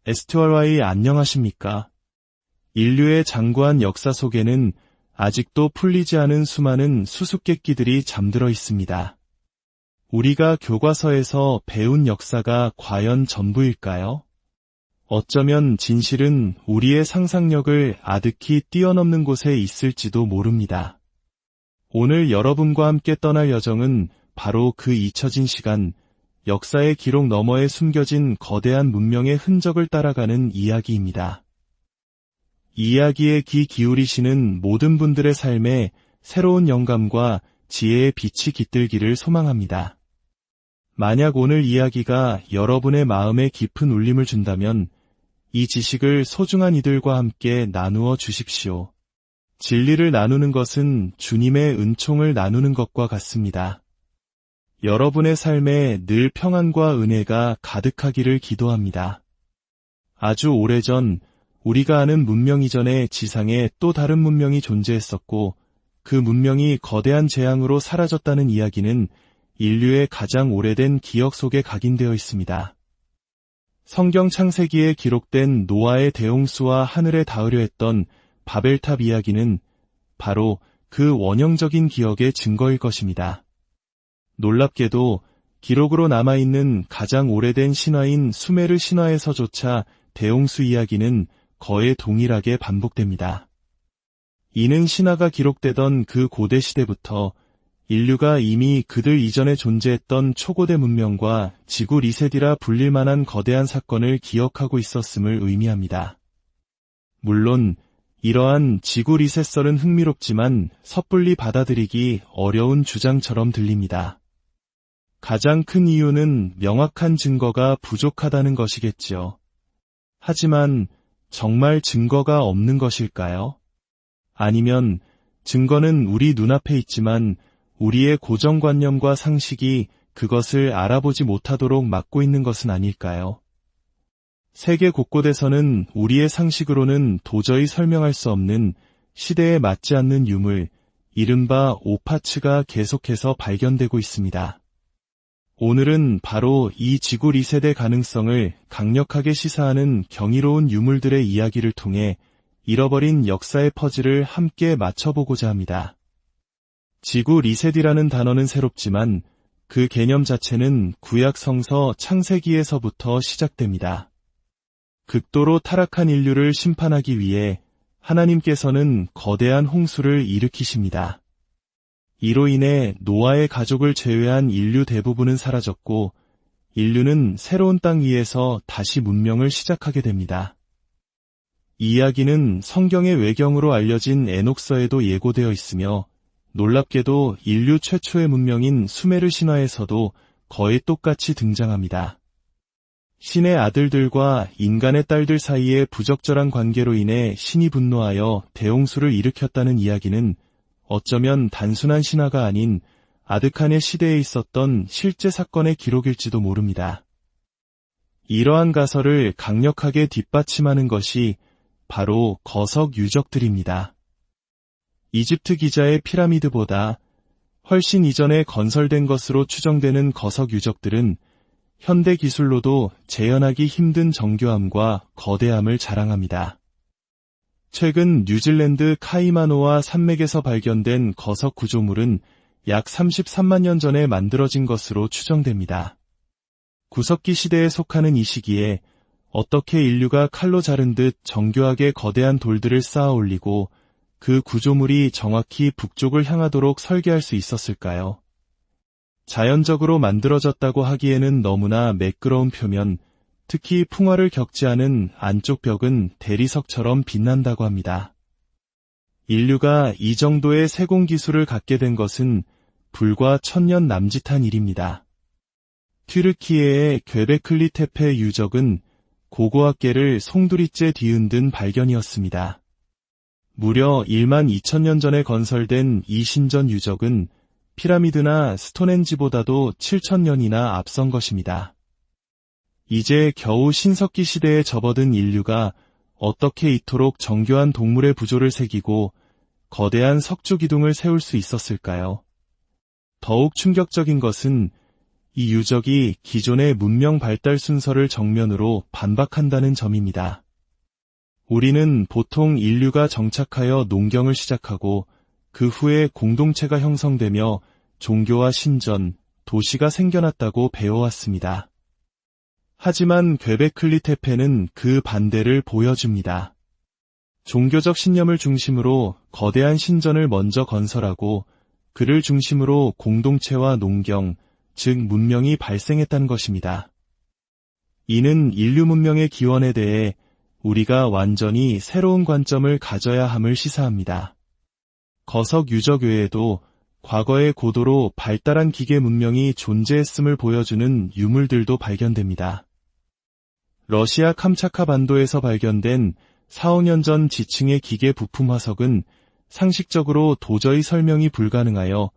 STRY 안녕하십니까? 인류의 장구한 역사 속에는 아직도 풀리지 않은 수많은 수수께끼들이 잠들어 있습니다. 우리가 교과서에서 배운 역사가 과연 전부일까요? 어쩌면 진실은 우리의 상상력을 아득히 뛰어넘는 곳에 있을지도 모릅니다. 오늘 여러분과 함께 떠날 여정은 바로 그 잊혀진 시간, 역사의 기록 너머에 숨겨진 거대한 문명의 흔적을 따라가는 이야기입니다. 이 이야기에 귀 기울이시는 모든 분들의 삶에 새로운 영감과 지혜의 빛이 깃들기를 소망합니다. 만약 오늘 이야기가 여러분의 마음에 깊은 울림을 준다면 이 지식을 소중한 이들과 함께 나누어 주십시오. 진리를 나누는 것은 주님의 은총을 나누는 것과 같습니다. 여러분의 삶에 늘 평안과 은혜가 가득하기를 기도합니다. 아주 오래전 우리가 아는 문명 이전에 지상에 또 다른 문명이 존재했었고 그 문명이 거대한 재앙으로 사라졌다는 이야기는 인류의 가장 오래된 기억 속에 각인되어 있습니다. 성경 창세기에 기록된 노아의 대홍수와 하늘에 닿으려 했던 바벨탑 이야기는 바로 그 원형적인 기억의 증거일 것입니다. 놀랍게도 기록으로 남아있는 가장 오래된 신화인 수메르 신화에서조차 대홍수 이야기는 거의 동일하게 반복됩니다. 이는 신화가 기록되던 그 고대 시대부터 인류가 이미 그들 이전에 존재했던 초고대 문명과 지구 리셋이라 불릴 만한 거대한 사건을 기억하고 있었음을 의미합니다. 물론 이러한 지구 리셋설은 흥미롭지만 섣불리 받아들이기 어려운 주장처럼 들립니다. 가장 큰 이유는 명확한 증거가 부족하다는 것이겠지요. 하지만 정말 증거가 없는 것일까요? 아니면 증거는 우리 눈앞에 있지만 우리의 고정관념과 상식이 그것을 알아보지 못하도록 막고 있는 것은 아닐까요? 세계 곳곳에서는 우리의 상식으로는 도저히 설명할 수 없는 시대에 맞지 않는 유물, 이른바 오파츠가 계속해서 발견되고 있습니다. 오늘은 바로 이 지구 리셋의 가능성을 강력하게 시사하는 경이로운 유물들의 이야기를 통해 잃어버린 역사의 퍼즐을 함께 맞춰보고자 합니다. 지구 리셋이라는 단어는 새롭지만 그 개념 자체는 구약 성서 창세기에서부터 시작됩니다. 극도로 타락한 인류를 심판하기 위해 하나님께서는 거대한 홍수를 일으키십니다. 이로 인해 노아의 가족을 제외한 인류 대부분은 사라졌고 인류는 새로운 땅 위에서 다시 문명을 시작하게 됩니다. 이 이야기는 성경의 외경으로 알려진 에녹서에도 예고되어 있으며 놀랍게도 인류 최초의 문명인 수메르 신화에서도 거의 똑같이 등장합니다. 신의 아들들과 인간의 딸들 사이의 부적절한 관계로 인해 신이 분노하여 대홍수를 일으켰다는 이야기는 어쩌면 단순한 신화가 아닌 아드칸의 시대에 있었던 실제 사건의 기록일지도 모릅니다. 이러한 가설을 강력하게 뒷받침하는 것이 바로 거석 유적들입니다. 이집트 기자의 피라미드보다 훨씬 이전에 건설된 것으로 추정되는 거석 유적들은 현대 기술로도 재현하기 힘든 정교함과 거대함을 자랑합니다. 최근 뉴질랜드 카이마노아 산맥에서 발견된 거석 구조물은 약 33만 년 전에 만들어진 것으로 추정됩니다. 구석기 시대에 속하는 이 시기에 어떻게 인류가 칼로 자른 듯 정교하게 거대한 돌들을 쌓아 올리고 그 구조물이 정확히 북쪽을 향하도록 설계할 수 있었을까요? 자연적으로 만들어졌다고 하기에는 너무나 매끄러운 표면, 특히 풍화를 겪지 않은 안쪽 벽은 대리석처럼 빛난다고 합니다. 인류가 이 정도의 세공 기술을 갖게 된 것은 불과 1000년 남짓한 일입니다. 튀르키예의 괴베클리 테페 유적은 고고학계를 송두리째 뒤흔든 발견이었습니다. 무려 1만 2000년 전에 건설된 이 신전 유적은 피라미드나 스톤헨지보다도 7000년이나 앞선 것입니다. 이제 겨우 신석기 시대에 접어든 인류가 어떻게 이토록 정교한 동물의 부조를 새기고 거대한 석주 기둥을 세울 수 있었을까요? 더욱 충격적인 것은 이 유적이 기존의 문명 발달 순서를 정면으로 반박한다는 점입니다. 우리는 보통 인류가 정착하여 농경을 시작하고 그 후에 공동체가 형성되며 종교와 신전, 도시가 생겨났다고 배워왔습니다. 하지만 gö베클리 테페는 그 반대를 보여줍니다. 종교적 신념을 중심으로 거대한 신전을 먼저 건설하고 그를 중심으로 공동체와 농경, 즉 문명이 발생했다는 것입니다. 이는 인류 문명의 기원에 대해 우리가 완전히 새로운 관점을 가져야 함을 시사합니다. 거석 유적 외에도 과거의 고도로 발달한 기계 문명이 존재했음을 보여주는 유물들도 발견됩니다. 러시아 캄차카 반도에서 발견된 4, 5년 전 지층의 기계 부품 화석은 상식적으로 도저히 설명이 불가능하여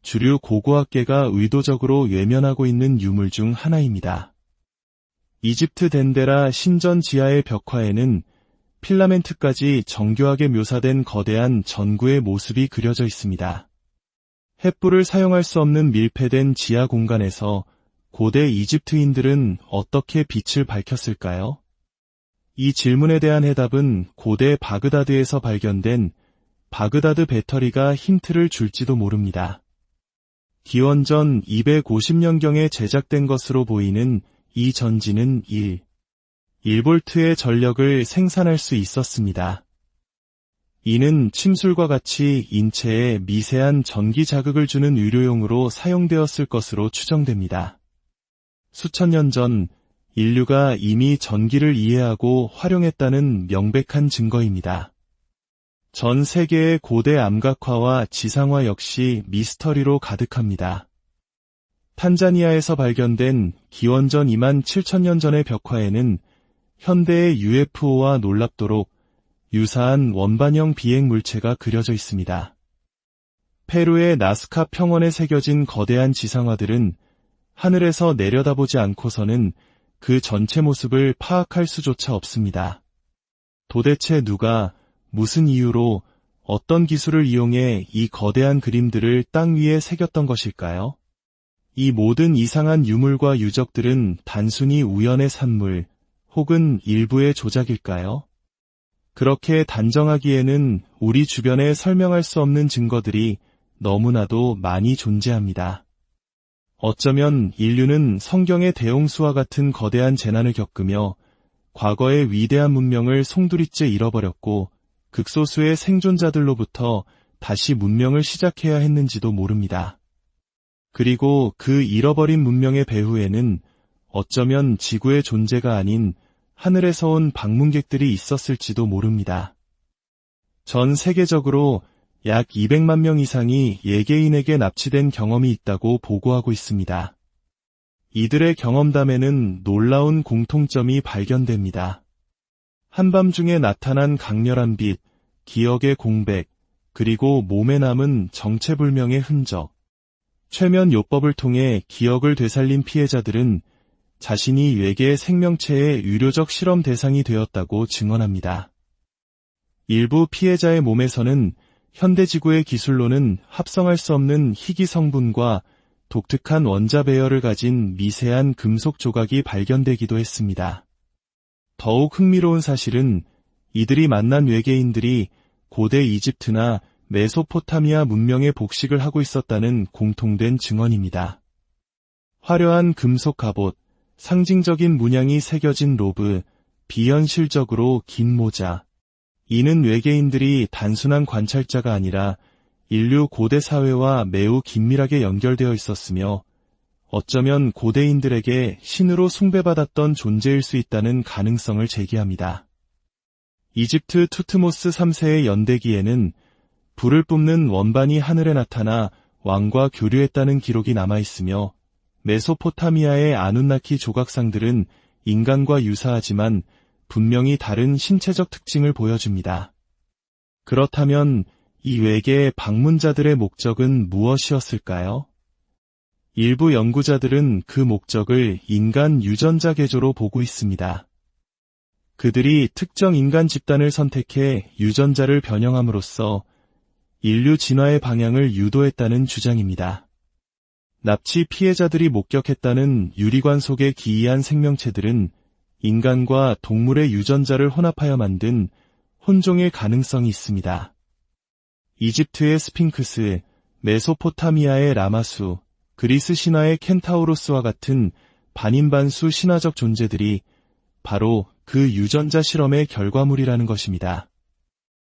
주류 고고학계가 의도적으로 외면하고 있는 유물 중 하나입니다. 이집트 덴데라 신전 지하의 벽화에는 필라멘트까지 정교하게 묘사된 거대한 전구의 모습이 그려져 있습니다. 횃불을 사용할 수 없는 밀폐된 지하 공간에서 고대 이집트인들은 어떻게 빛을 밝혔을까요? 이 질문에 대한 해답은 고대 바그다드에서 발견된 바그다드 배터리가 힌트를 줄지도 모릅니다. 기원전 250년경에 제작된 것으로 보이는 이 전지는 1볼트의 전력을 생산할 수 있었습니다. 이는 침술과 같이 인체에 미세한 전기 자극을 주는 의료용으로 사용되었을 것으로 추정됩니다. 수천 년 전 인류가 이미 전기를 이해하고 활용했다는 명백한 증거입니다. 전 세계의 고대 암각화와 지상화 역시 미스터리로 가득합니다. 탄자니아에서 발견된 기원전 2만 7천년 전의 벽화에는 현대의 UFO와 놀랍도록 유사한 원반형 비행 물체가 그려져 있습니다. 페루의 나스카 평원에 새겨진 거대한 지상화들은 하늘에서 내려다보지 않고서는 그 전체 모습을 파악할 수조차 없습니다. 도대체 누가 무슨 이유로 어떤 기술을 이용해 이 거대한 그림들을 땅 위에 새겼던 것일까요? 이 모든 이상한 유물과 유적들은 단순히 우연의 산물 혹은 일부의 조작일까요? 그렇게 단정하기에는 우리 주변에 설명할 수 없는 증거들이 너무나도 많이 존재합니다. 어쩌면 인류는 성경의 대홍수와 같은 거대한 재난을 겪으며 과거의 위대한 문명을 송두리째 잃어버렸고 극소수의 생존자들로부터 다시 문명을 시작해야 했는지도 모릅니다. 그리고 그 잃어버린 문명의 배후에는 어쩌면 지구의 존재가 아닌 하늘에서 온 방문객들이 있었을지도 모릅니다. 전 세계적으로 약 200만 명 이상이 예개인에게 납치된 경험이 있다고 보고하고 있습니다. 이들의 경험담에는 놀라운 공통점이 발견됩니다. 한밤중에 나타난 강렬한 빛, 기억의 공백, 그리고 몸에 남은 정체불명의 흔적. 최면 요법을 통해 기억을 되살린 피해자들은 자신이 외계 생명체의 의료적 실험 대상이 되었다고 증언합니다. 일부 피해자의 몸에서는 현대지구의 기술로는 합성할 수 없는 희귀 성분과 독특한 원자 배열을 가진 미세한 금속 조각이 발견되기도 했습니다. 더욱 흥미로운 사실은 이들이 만난 외계인들이 고대 이집트나 메소포타미아 문명의 복식을 하고 있었다는 공통된 증언입니다. 화려한 금속 갑옷, 상징적인 문양이 새겨진 로브, 비현실적으로 긴 모자. 이는 외계인들이 단순한 관찰자가 아니라 인류 고대 사회와 매우 긴밀하게 연결되어 있었으며 어쩌면 고대인들에게 신으로 숭배받았던 존재일 수 있다는 가능성을 제기합니다. 이집트 투트모스 3세의 연대기에는 불을 뿜는 원반이 하늘에 나타나 왕과 교류했다는 기록이 남아있으며 메소포타미아의 아눈나키 조각상들은 인간과 유사하지만 분명히 다른 신체적 특징을 보여줍니다. 그렇다면 이 외계의 방문자들의 목적은 무엇이었을까요? 일부 연구자들은 그 목적을 인간 유전자 개조로 보고 있습니다. 그들이 특정 인간 집단을 선택해 유전자를 변형함으로써 인류 진화의 방향을 유도했다는 주장입니다. 납치 피해자들이 목격했다는 유리관 속의 기이한 생명체들은 인간과 동물의 유전자를 혼합하여 만든 혼종일 가능성이 있습니다. 이집트의 스핑크스, 메소포타미아의 라마수, 그리스 신화의 켄타우로스와 같은 반인반수 신화적 존재들이 바로 그 유전자 실험의 결과물이라는 것입니다.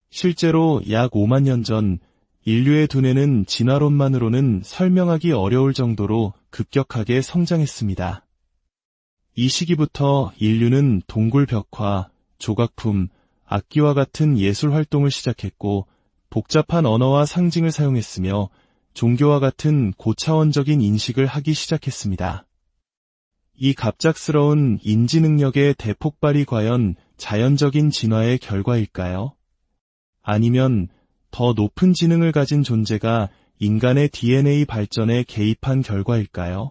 실제로 약 5만 년 전 인류의 두뇌는 진화론만으로는 설명하기 어려울 정도로 급격하게 성장했습니다. 이 시기부터 인류는 동굴 벽화, 조각품, 악기와 같은 예술 활동을 시작했고 복잡한 언어와 상징을 사용했으며 종교와 같은 고차원적인 인식을 하기 시작했습니다. 이 갑작스러운 인지 능력의 대폭발이 과연 자연적인 진화의 결과일까요? 아니면 더 높은 지능을 가진 존재가 인간의 DNA 발전에 개입한 결과일까요?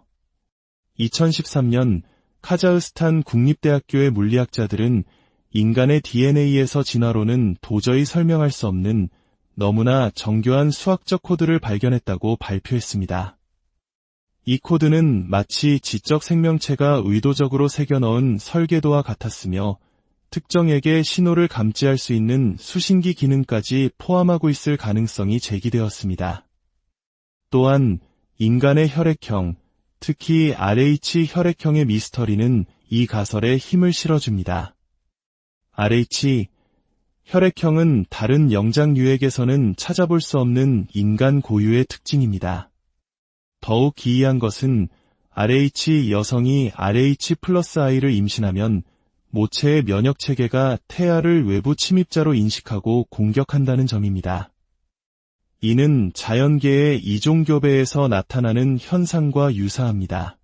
2013년 카자흐스탄 국립대학교의 물리학자들은 인간의 DNA에서 진화론은 도저히 설명할 수 없는 너무나 정교한 수학적 코드를 발견했다고 발표했습니다. 이 코드는 마치 지적 생명체가 의도적으로 새겨넣은 설계도와 같았으며 특정에게 신호를 감지할 수 있는 수신기 기능까지 포함하고 있을 가능성이 제기되었습니다. 또한 인간의 혈액형, 특히 RH 혈액형의 미스터리는 이 가설에 힘을 실어줍니다. RH 혈액형은 다른 영장류액에서는 찾아볼 수 없는 인간 고유의 특징입니다. 더욱 기이한 것은 RH 여성이 RH 플러스 I를 임신하면 모체의 면역체계가 태아를 외부 침입자로 인식하고 공격한다는 점입니다. 이는 자연계의 이종교배에서 나타나는 현상과 유사합니다.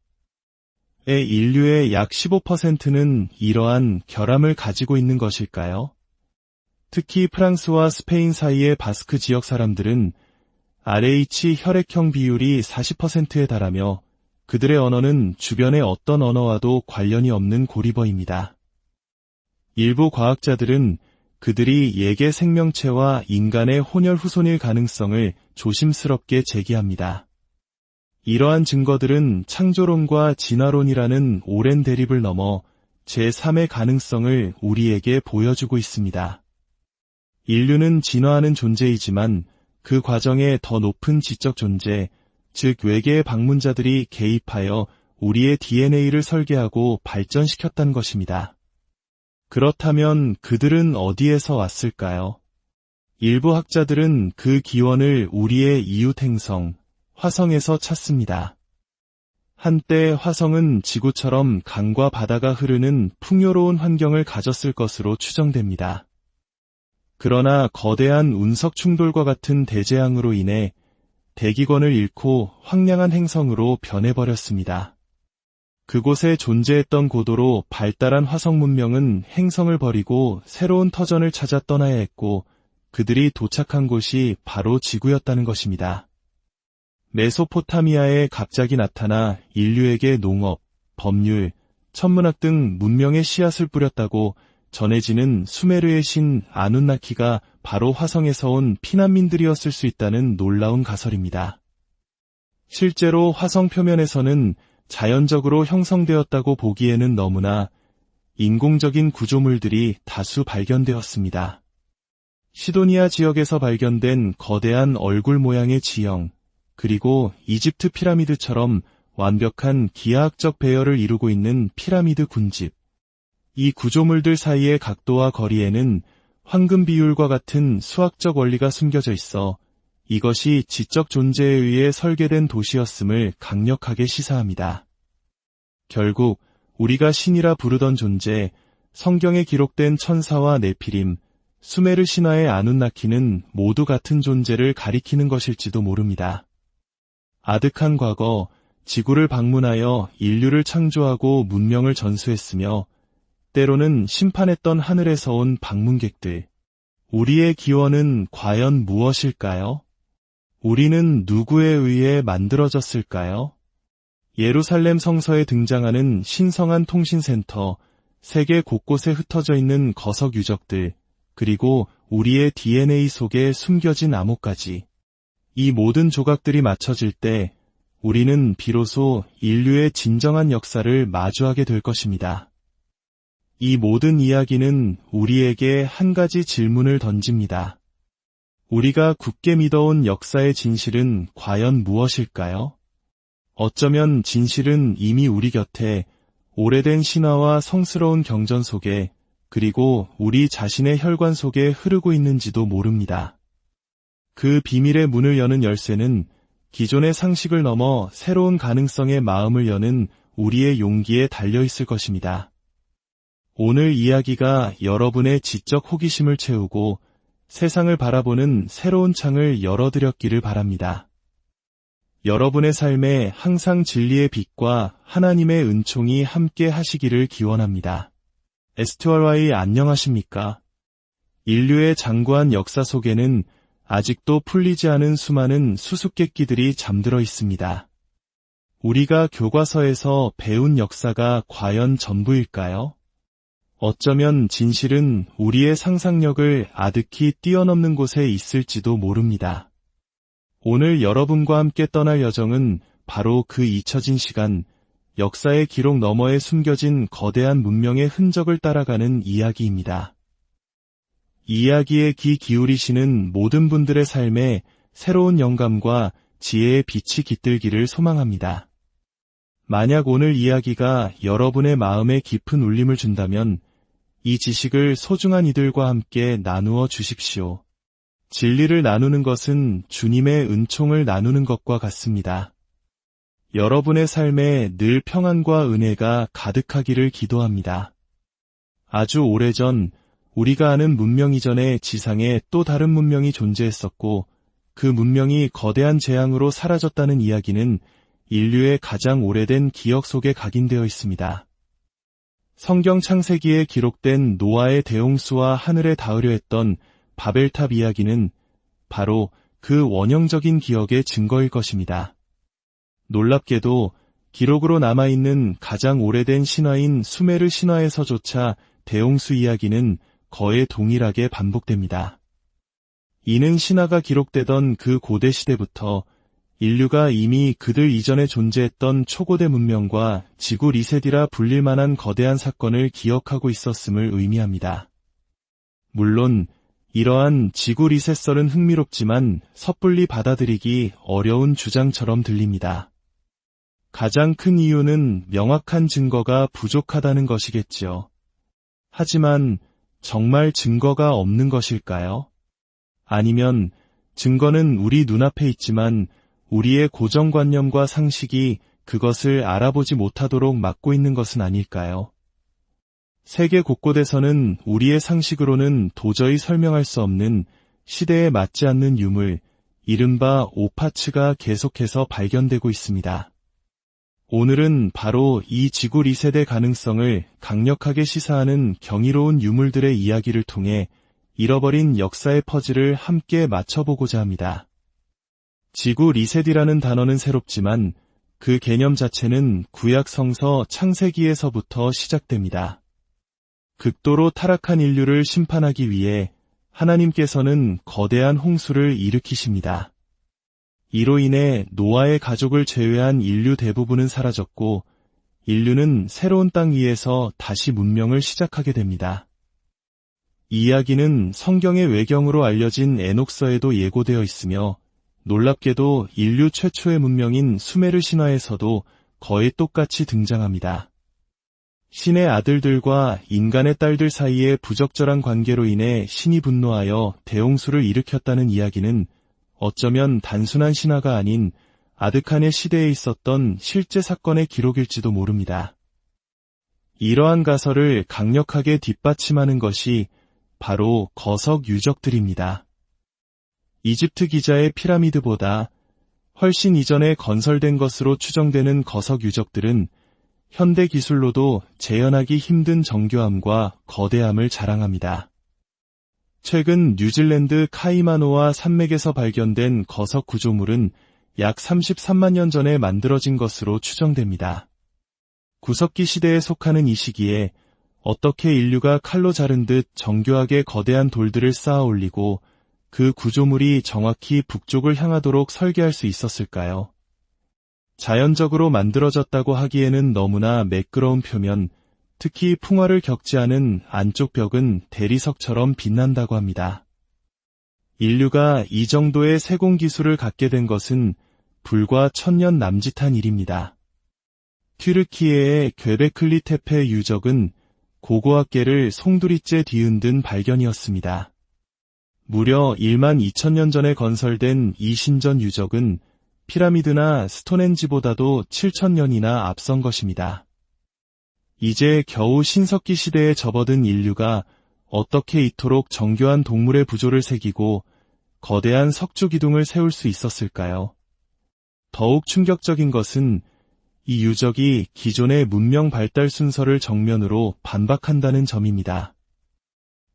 인류의 약 15%는 이러한 결함을 가지고 있는 것일까요? 특히 프랑스와 스페인 사이의 바스크 지역 사람들은 RH 혈액형 비율이 40%에 달하며 그들의 언어는 주변의 어떤 언어와도 관련이 없는 고리버입니다. 일부 과학자들은 그들이 예계 생명체와 인간의 혼혈 후손일 가능성을 조심스럽게 제기합니다. 이러한 증거들은 창조론과 진화론이라는 오랜 대립을 넘어 제3의 가능성을 우리에게 보여주고 있습니다. 인류는 진화하는 존재이지만 그 과정에 더 높은 지적 존재, 즉 외계의 방문자들이 개입하여 우리의 DNA를 설계하고 발전시켰다는 것입니다. 그렇다면 그들은 어디에서 왔을까요? 일부 학자들은 그 기원을 우리의 이웃 행성, 화성에서 찾습니다. 한때 화성은 지구처럼 강과 바다가 흐르는 풍요로운 환경을 가졌을 것으로 추정됩니다. 그러나 거대한 운석 충돌과 같은 대재앙으로 인해 대기권을 잃고 황량한 행성으로 변해버렸습니다. 그곳에 존재했던 고도로 발달한 화성 문명은 행성을 버리고 새로운 터전을 찾아 떠나야 했고 그들이 도착한 곳이 바로 지구였다는 것입니다. 메소포타미아에 갑자기 나타나 인류에게 농업, 법률, 천문학 등 문명의 씨앗을 뿌렸다고 전해지는 수메르의 신 아눈나키가 바로 화성에서 온 피난민들이었을 수 있다는 놀라운 가설입니다. 실제로 화성 표면에서는 자연적으로 형성되었다고 보기에는 너무나 인공적인 구조물들이 다수 발견되었습니다. 시도니아 지역에서 발견된 거대한 얼굴 모양의 지형, 그리고 이집트 피라미드처럼 완벽한 기하학적 배열을 이루고 있는 피라미드 군집. 이 구조물들 사이의 각도와 거리에는 황금 비율과 같은 수학적 원리가 숨겨져 있어 이것이 지적 존재에 의해 설계된 도시였음을 강력하게 시사합니다. 결국 우리가 신이라 부르던 존재, 성경에 기록된 천사와 네피림, 수메르 신화의 아눈나키는 모두 같은 존재를 가리키는 것일지도 모릅니다. 아득한 과거, 지구를 방문하여 인류를 창조하고 문명을 전수했으며 때로는 심판했던 하늘에서 온 방문객들. 우리의 기원은 과연 무엇일까요? 우리는 누구에 의해 만들어졌을까요? 예루살렘 성서에 등장하는 신성한 통신센터, 세계 곳곳에 흩어져 있는 거석 유적들, 그리고 우리의 DNA 속에 숨겨진 암호까지. 이 모든 조각들이 맞춰질 때 우리는 비로소 인류의 진정한 역사를 마주하게 될 것입니다. 이 모든 이야기는 우리에게 한 가지 질문을 던집니다. 우리가 굳게 믿어온 역사의 진실은 과연 무엇일까요? 어쩌면 진실은 이미 우리 곁에 오래된 신화와 성스러운 경전 속에 그리고 우리 자신의 혈관 속에 흐르고 있는지도 모릅니다. 그 비밀의 문을 여는 열쇠는 기존의 상식을 넘어 새로운 가능성의 마음을 여는 우리의 용기에 달려있을 것입니다. 오늘 이야기가 여러분의 지적 호기심을 채우고 세상을 바라보는 새로운 창을 열어드렸기를 바랍니다. 여러분의 삶에 항상 진리의 빛과 하나님의 은총이 함께 하시기를 기원합니다. 에스트월와이 안녕하십니까? 인류의 장구한 역사 속에는 아직도 풀리지 않은 수많은 수수께끼들이 잠들어 있습니다. 우리가 교과서에서 배운 역사가 과연 전부일까요? 어쩌면 진실은 우리의 상상력을 아득히 뛰어넘는 곳에 있을지도 모릅니다. 오늘 여러분과 함께 떠날 여정은 바로 그 잊혀진 시간, 역사의 기록 너머에 숨겨진 거대한 문명의 흔적을 따라가는 이야기입니다. 이 이야기에 귀 기울이시는 모든 분들의 삶에 새로운 영감과 지혜의 빛이 깃들기를 소망합니다. 만약 오늘 이야기가 여러분의 마음에 깊은 울림을 준다면 이 지식을 소중한 이들과 함께 나누어 주십시오. 진리를 나누는 것은 주님의 은총을 나누는 것과 같습니다. 여러분의 삶에 늘 평안과 은혜가 가득하기를 기도합니다. 아주 오래전 우리가 아는 문명 이전에 지상에 또 다른 문명이 존재했었고 그 문명이 거대한 재앙으로 사라졌다는 이야기는 인류의 가장 오래된 기억 속에 각인되어 있습니다. 성경 창세기에 기록된 노아의 대홍수와 하늘에 닿으려 했던 바벨탑 이야기는 바로 그 원형적인 기억의 증거일 것입니다. 놀랍게도 기록으로 남아있는 가장 오래된 신화인 수메르 신화에서조차 대홍수 이야기는 거의 동일하게 반복됩니다. 이는 신화가 기록되던 그 고대 시대부터 인류가 이미 그들 이전에 존재했던 초고대 문명과 지구 리셋이라 불릴 만한 거대한 사건을 기억하고 있었음을 의미합니다. 물론 이러한 지구 리셋설은 흥미롭지만 섣불리 받아들이기 어려운 주장처럼 들립니다. 가장 큰 이유는 명확한 증거가 부족하다는 것이겠지요. 하지만 정말 증거가 없는 것일까요? 아니면 증거는 우리 눈앞에 있지만 우리의 고정관념과 상식이 그것을 알아보지 못하도록 막고 있는 것은 아닐까요? 세계 곳곳에서는 우리의 상식으로는 도저히 설명할 수 없는 시대에 맞지 않는 유물, 이른바 오파츠가 계속해서 발견되고 있습니다. 오늘은 바로 이 지구 리셋의 가능성을 강력하게 시사하는 경이로운 유물들의 이야기를 통해 잃어버린 역사의 퍼즐을 함께 맞춰보고자 합니다. 지구 리셋이라는 단어는 새롭지만 그 개념 자체는 구약 성서 창세기에서부터 시작됩니다. 극도로 타락한 인류를 심판하기 위해 하나님께서는 거대한 홍수를 일으키십니다. 이로 인해 노아의 가족을 제외한 인류 대부분은 사라졌고 인류는 새로운 땅 위에서 다시 문명을 시작하게 됩니다. 이 이야기는 성경의 외경으로 알려진 에녹서에도 예고되어 있으며 놀랍게도 인류 최초의 문명인 수메르 신화에서도 거의 똑같이 등장합니다. 신의 아들들과 인간의 딸들 사이의 부적절한 관계로 인해 신이 분노하여 대홍수를 일으켰다는 이야기는 어쩌면 단순한 신화가 아닌 아드칸의 시대에 있었던 실제 사건의 기록일지도 모릅니다. 이러한 가설을 강력하게 뒷받침하는 것이 바로 거석 유적들입니다. 이집트 기자의 피라미드보다 훨씬 이전에 건설된 것으로 추정되는 거석 유적들은 현대 기술로도 재현하기 힘든 정교함과 거대함을 자랑합니다. 최근 뉴질랜드 카이마노아 산맥에서 발견된 거석 구조물은 약 33만 년 전에 만들어진 것으로 추정됩니다. 구석기 시대에 속하는 이 시기에 어떻게 인류가 칼로 자른 듯 정교하게 거대한 돌들을 쌓아 올리고 그 구조물이 정확히 북쪽을 향하도록 설계할 수 있었을까요? 자연적으로 만들어졌다고 하기에는 너무나 매끄러운 표면, 특히 풍화를 겪지 않은 안쪽 벽은 대리석처럼 빛난다고 합니다. 인류가 이 정도의 세공 기술을 갖게 된 것은 불과 1000년 남짓한 일입니다. 튀르키예의 괴베클리 테페 유적은 고고학계를 송두리째 뒤흔든 발견이었습니다. 무려 1만 2000년 전에 건설된 이 신전 유적은 피라미드나 스톤헨지보다도 7000년이나 앞선 것입니다. 이제 겨우 신석기 시대에 접어든 인류가 어떻게 이토록 정교한 동물의 부조를 새기고 거대한 석조 기둥을 세울 수 있었을까요? 더욱 충격적인 것은 이 유적이 기존의 문명 발달 순서를 정면으로 반박한다는 점입니다.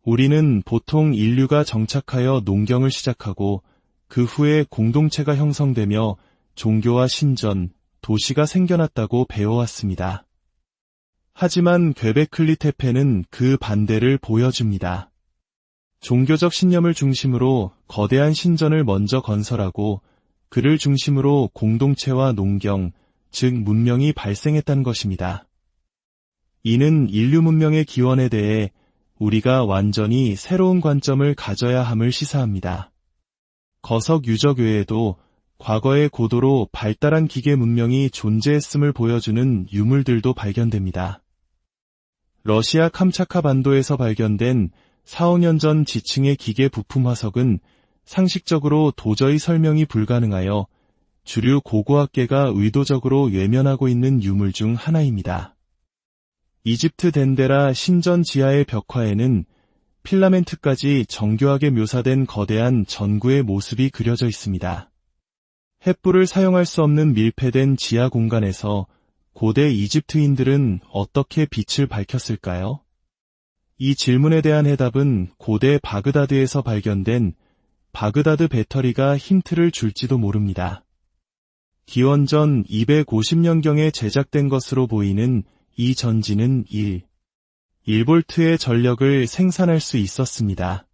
우리는 보통 인류가 정착하여 농경을 시작하고 그 후에 공동체가 형성되며 종교와 신전, 도시가 생겨났다고 배워왔습니다. 하지만 괴베클리 테페는 그 반대를 보여줍니다. 종교적 신념을 중심으로 거대한 신전을 먼저 건설하고 그를 중심으로 공동체와 농경, 즉 문명이 발생했다는 것입니다. 이는 인류 문명의 기원에 대해 우리가 완전히 새로운 관점을 가져야 함을 시사합니다. 거석 유적 외에도 과거의 고도로 발달한 기계 문명이 존재했음을 보여주는 유물들도 발견됩니다. 러시아 캄차카 반도에서 발견된 4, 5년 전 지층의 기계 부품 화석은 상식적으로 도저히 설명이 불가능하여 주류 고고학계가 의도적으로 외면하고 있는 유물 중 하나입니다. 이집트 덴데라 신전 지하의 벽화에는 필라멘트까지 정교하게 묘사된 거대한 전구의 모습이 그려져 있습니다. 햇불을 사용할 수 없는 밀폐된 지하 공간에서 고대 이집트인들은 어떻게 빛을 밝혔을까요? 이 질문에 대한 해답은 고대 바그다드에서 발견된 바그다드 배터리가 힌트를 줄지도 모릅니다. 기원전 250년경에 제작된 것으로 보이는 이 전지는 1볼트의 전력을 생산할 수 있었습니다.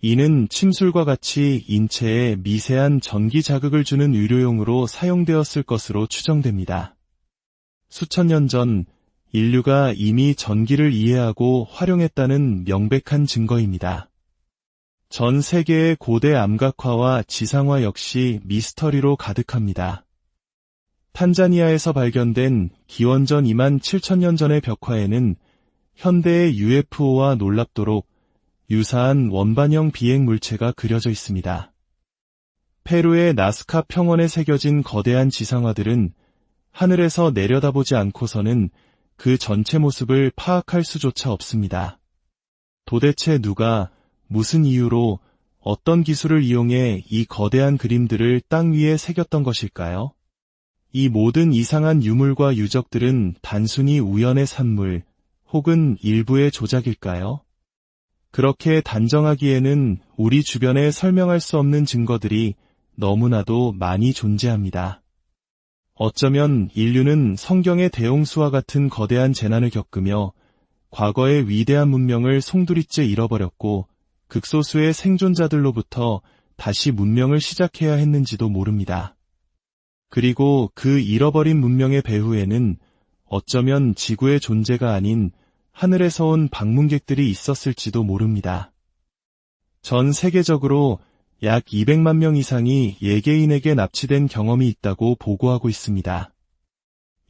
이는 침술과 같이 인체에 미세한 전기 자극을 주는 의료용으로 사용되었을 것으로 추정됩니다. 수천 년 전 인류가 이미 전기를 이해하고 활용했다는 명백한 증거입니다. 전 세계의 고대 암각화와 지상화 역시 미스터리로 가득합니다. 탄자니아에서 발견된 기원전 2만 7천년 전의 벽화에는 현대의 UFO와 놀랍도록 유사한 원반형 비행 물체가 그려져 있습니다. 페루의 나스카 평원에 새겨진 거대한 지상화들은 하늘에서 내려다보지 않고서는 그 전체 모습을 파악할 수조차 없습니다. 도대체 누가 무슨 이유로 어떤 기술을 이용해 이 거대한 그림들을 땅 위에 새겼던 것일까요? 이 모든 이상한 유물과 유적들은 단순히 우연의 산물 혹은 일부의 조작일까요? 그렇게 단정하기에는 우리 주변에 설명할 수 없는 증거들이 너무나도 많이 존재합니다. 어쩌면 인류는 성경의 대홍수와 같은 거대한 재난을 겪으며 과거의 위대한 문명을 송두리째 잃어버렸고 극소수의 생존자들로부터 다시 문명을 시작해야 했는지도 모릅니다. 그리고 그 잃어버린 문명의 배후에는 어쩌면 지구의 존재가 아닌 하늘에서 온 방문객들이 있었을지도 모릅니다. 전 세계적으로 약 200만 명 이상이 예개인에게 납치된 경험이 있다고 보고하고 있습니다.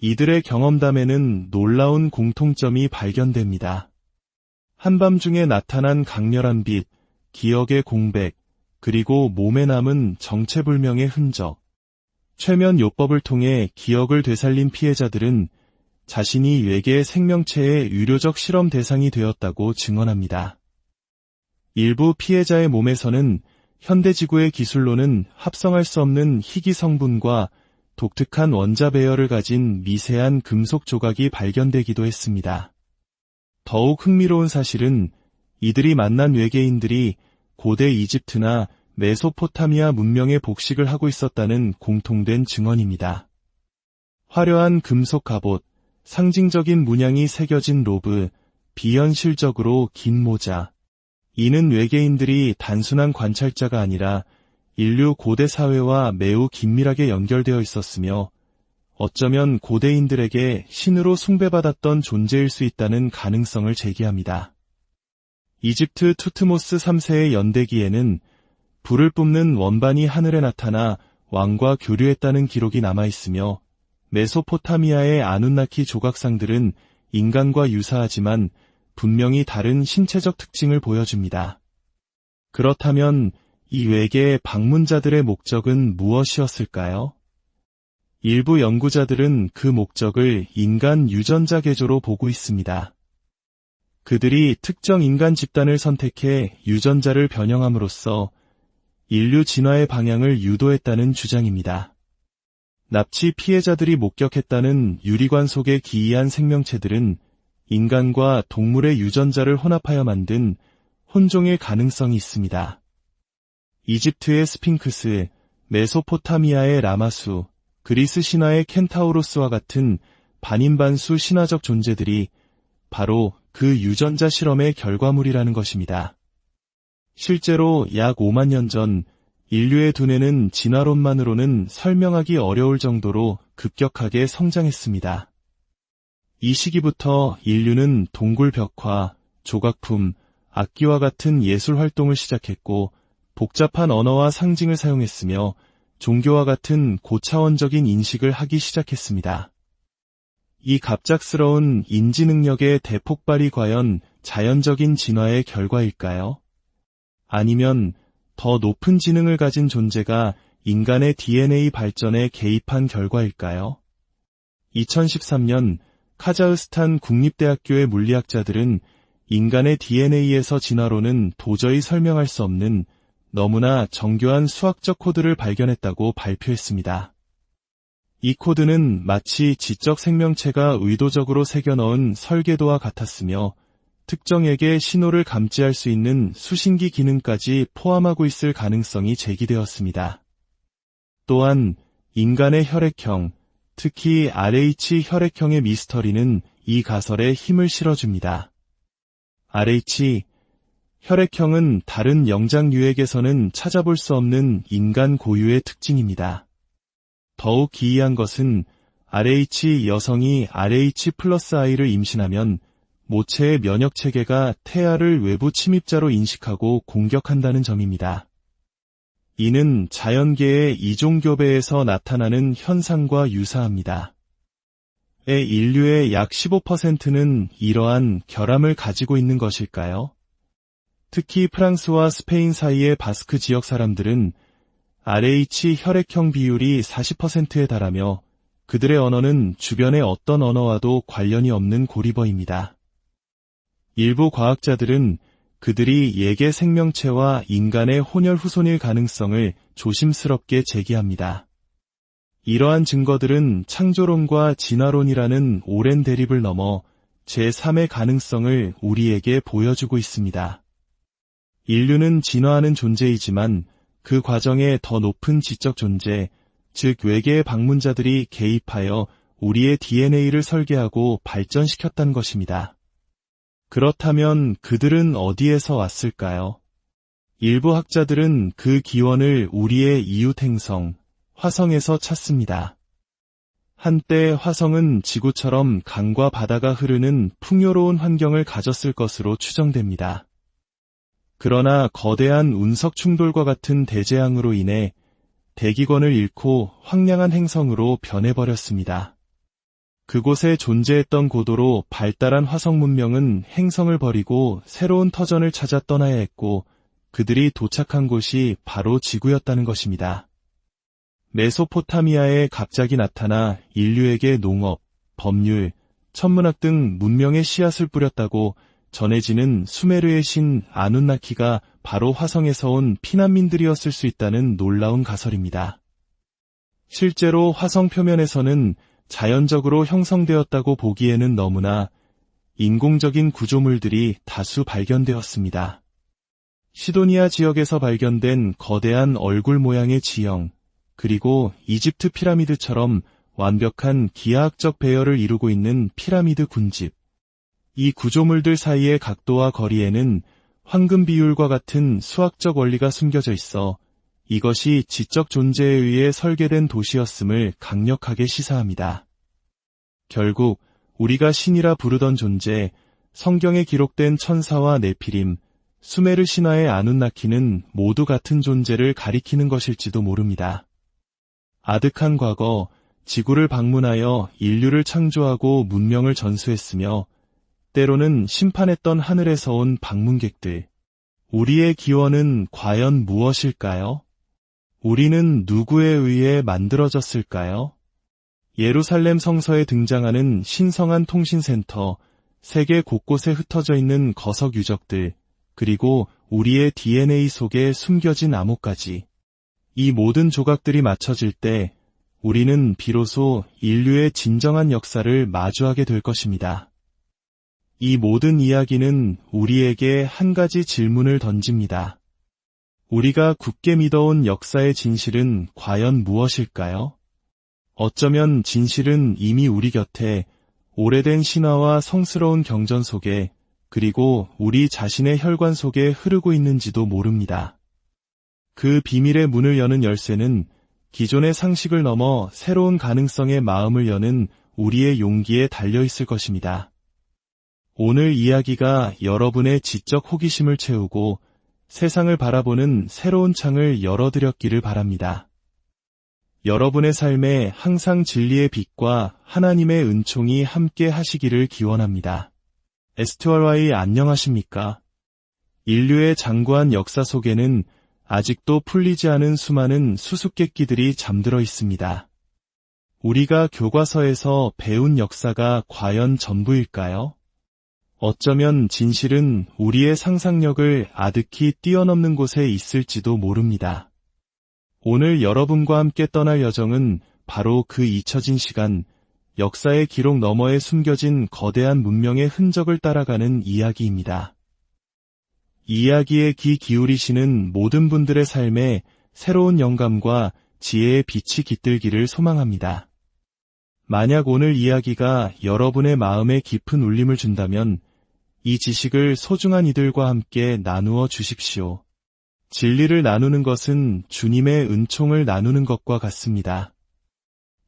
이들의 경험담에는 놀라운 공통점이 발견됩니다. 한밤중에 나타난 강렬한 빛, 기억의 공백, 그리고 몸에 남은 정체불명의 흔적. 최면 요법을 통해 기억을 되살린 피해자들은 자신이 외계 생명체의 의료적 실험 대상이 되었다고 증언합니다. 일부 피해자의 몸에서는 현대지구의 기술로는 합성할 수 없는 희귀 성분과 독특한 원자 배열을 가진 미세한 금속 조각이 발견되기도 했습니다. 더욱 흥미로운 사실은 이들이 만난 외계인들이 고대 이집트나 메소포타미아 문명의 복식을 하고 있었다는 공통된 증언입니다. 화려한 금속 갑옷, 상징적인 문양이 새겨진 로브, 비현실적으로 긴 모자. 이는 외계인들이 단순한 관찰자가 아니라 인류 고대 사회와 매우 긴밀하게 연결되어 있었으며 어쩌면 고대인들에게 신으로 숭배받았던 존재일 수 있다는 가능성을 제기합니다. 이집트 투트모스 3세의 연대기에는 불을 뿜는 원반이 하늘에 나타나 왕과 교류했다는 기록이 남아있으며 메소포타미아의 아눈나키 조각상들은 인간과 유사하지만 분명히 다른 신체적 특징을 보여줍니다. 그렇다면 이 외계의 방문자들의 목적은 무엇이었을까요? 일부 연구자들은 그 목적을 인간 유전자 개조로 보고 있습니다. 그들이 특정 인간 집단을 선택해 유전자를 변형함으로써 인류 진화의 방향을 유도했다는 주장입니다. 납치 피해자들이 목격했다는 유리관 속의 기이한 생명체들은 인간과 동물의 유전자를 혼합하여 만든 혼종일 가능성이 있습니다. 이집트의 스핑크스, 메소포타미아의 라마수, 그리스 신화의 켄타우로스와 같은 반인반수 신화적 존재들이 바로 그 유전자 실험의 결과물이라는 것입니다. 실제로 약 5만 년 전 인류의 두뇌는 진화론만으로는 설명하기 어려울 정도로 급격하게 성장했습니다. 이 시기부터 인류는 동굴 벽화, 조각품, 악기와 같은 예술 활동을 시작했고 복잡한 언어와 상징을 사용했으며 종교와 같은 고차원적인 인식을 하기 시작했습니다. 이 갑작스러운 인지 능력의 대폭발이 과연 자연적인 진화의 결과일까요? 아니면 더 높은 지능을 가진 존재가 인간의 DNA 발전에 개입한 결과일까요? 2013년 카자흐스탄 국립대학교의 물리학자들은 인간의 DNA에서 진화론은 도저히 설명할 수 없는 너무나 정교한 수학적 코드를 발견했다고 발표했습니다. 이 코드는 마치 지적 생명체가 의도적으로 새겨넣은 설계도와 같았으며 특정에게 신호를 감지할 수 있는 수신기 기능까지 포함하고 있을 가능성이 제기되었습니다. 또한 인간의 혈액형, 특히 RH 혈액형의 미스터리는 이 가설에 힘을 실어줍니다. RH, 혈액형은 다른 영장류액에서는 찾아볼 수 없는 인간 고유의 특징입니다. 더욱 기이한 것은 RH 여성이 RH 플러스 I를 임신하면 모체의 면역체계가 태아를 외부 침입자로 인식하고 공격한다는 점입니다. 이는 자연계의 이종교배에서 나타나는 현상과 유사합니다. 인류의 약 15%는 이러한 결함을 가지고 있는 것일까요? 특히 프랑스와 스페인 사이의 바스크 지역 사람들은 RH 혈액형 비율이 40%에 달하며 그들의 언어는 주변의 어떤 언어와도 관련이 없는 고리버입니다. 일부 과학자들은 그들이 예계 생명체와 인간의 혼혈 후손일 가능성을 조심스럽게 제기합니다. 이러한 증거들은 창조론과 진화론이라는 오랜 대립을 넘어 제3의 가능성을 우리에게 보여주고 있습니다. 인류는 진화하는 존재이지만 그 과정에 더 높은 지적 존재, 즉 외계의 방문자들이 개입하여 우리의 DNA를 설계하고 발전시켰다는 것입니다. 그렇다면 그들은 어디에서 왔을까요? 일부 학자들은 그 기원을 우리의 이웃 행성, 화성에서 찾습니다. 한때 화성은 지구처럼 강과 바다가 흐르는 풍요로운 환경을 가졌을 것으로 추정됩니다. 그러나 거대한 운석 충돌과 같은 대재앙으로 인해 대기권을 잃고 황량한 행성으로 변해버렸습니다. 그곳에 존재했던 고도로 발달한 화성 문명은 행성을 버리고 새로운 터전을 찾아 떠나야 했고 그들이 도착한 곳이 바로 지구였다는 것입니다. 메소포타미아에 갑자기 나타나 인류에게 농업, 법률, 천문학 등 문명의 씨앗을 뿌렸다고 전해지는 수메르의 신 아눈나키가 바로 화성에서 온 피난민들이었을 수 있다는 놀라운 가설입니다. 실제로 화성 표면에서는 자연적으로 형성되었다고 보기에는 너무나 인공적인 구조물들이 다수 발견되었습니다. 시도니아 지역에서 발견된 거대한 얼굴 모양의 지형, 그리고 이집트 피라미드처럼 완벽한 기하학적 배열을 이루고 있는 피라미드 군집. 이 구조물들 사이의 각도와 거리에는 황금 비율과 같은 수학적 원리가 숨겨져 있어 이것이 지적 존재에 의해 설계된 도시였음을 강력하게 시사합니다. 결국 우리가 신이라 부르던 존재, 성경에 기록된 천사와 네피림, 수메르 신화의 아눈나키는 모두 같은 존재를 가리키는 것일지도 모릅니다. 아득한 과거, 지구를 방문하여 인류를 창조하고 문명을 전수했으며 때로는 심판했던 하늘에서 온 방문객들. 우리의 기원은 과연 무엇일까요? 우리는 누구에 의해 만들어졌을까요? 예루살렘 성서에 등장하는 신성한 통신센터, 세계 곳곳에 흩어져 있는 거석 유적들, 그리고 우리의 DNA 속에 숨겨진 암호까지. 이 모든 조각들이 맞춰질 때 우리는 비로소 인류의 진정한 역사를 마주하게 될 것입니다. 이 모든 이야기는 우리에게 한 가지 질문을 던집니다. 우리가 굳게 믿어온 역사의 진실은 과연 무엇일까요? 어쩌면 진실은 이미 우리 곁에 오래된 신화와 성스러운 경전 속에 그리고 우리 자신의 혈관 속에 흐르고 있는지도 모릅니다. 그 비밀의 문을 여는 열쇠는 기존의 상식을 넘어 새로운 가능성의 마음을 여는 우리의 용기에 달려있을 것입니다. 오늘 이야기가 여러분의 지적 호기심을 채우고 세상을 바라보는 새로운 창을 열어드렸기를 바랍니다. 여러분의 삶에 항상 진리의 빛과 하나님의 은총이 함께 하시기를 기원합니다. STRY 안녕하십니까? 인류의 장구한 역사 속에는 아직도 풀리지 않은 수많은 수수께끼들이 잠들어 있습니다. 우리가 교과서에서 배운 역사가 과연 전부일까요? 어쩌면 진실은 우리의 상상력을 아득히 뛰어넘는 곳에 있을지도 모릅니다. 오늘 여러분과 함께 떠날 여정은 바로 그 잊혀진 시간, 역사의 기록 너머에 숨겨진 거대한 문명의 흔적을 따라가는 이야기입니다. 이 이야기에 귀 기울이시는 모든 분들의 삶에 새로운 영감과 지혜의 빛이 깃들기를 소망합니다. 만약 오늘 이야기가 여러분의 마음에 깊은 울림을 준다면 이 지식을 소중한 이들과 함께 나누어 주십시오. 진리를 나누는 것은 주님의 은총을 나누는 것과 같습니다.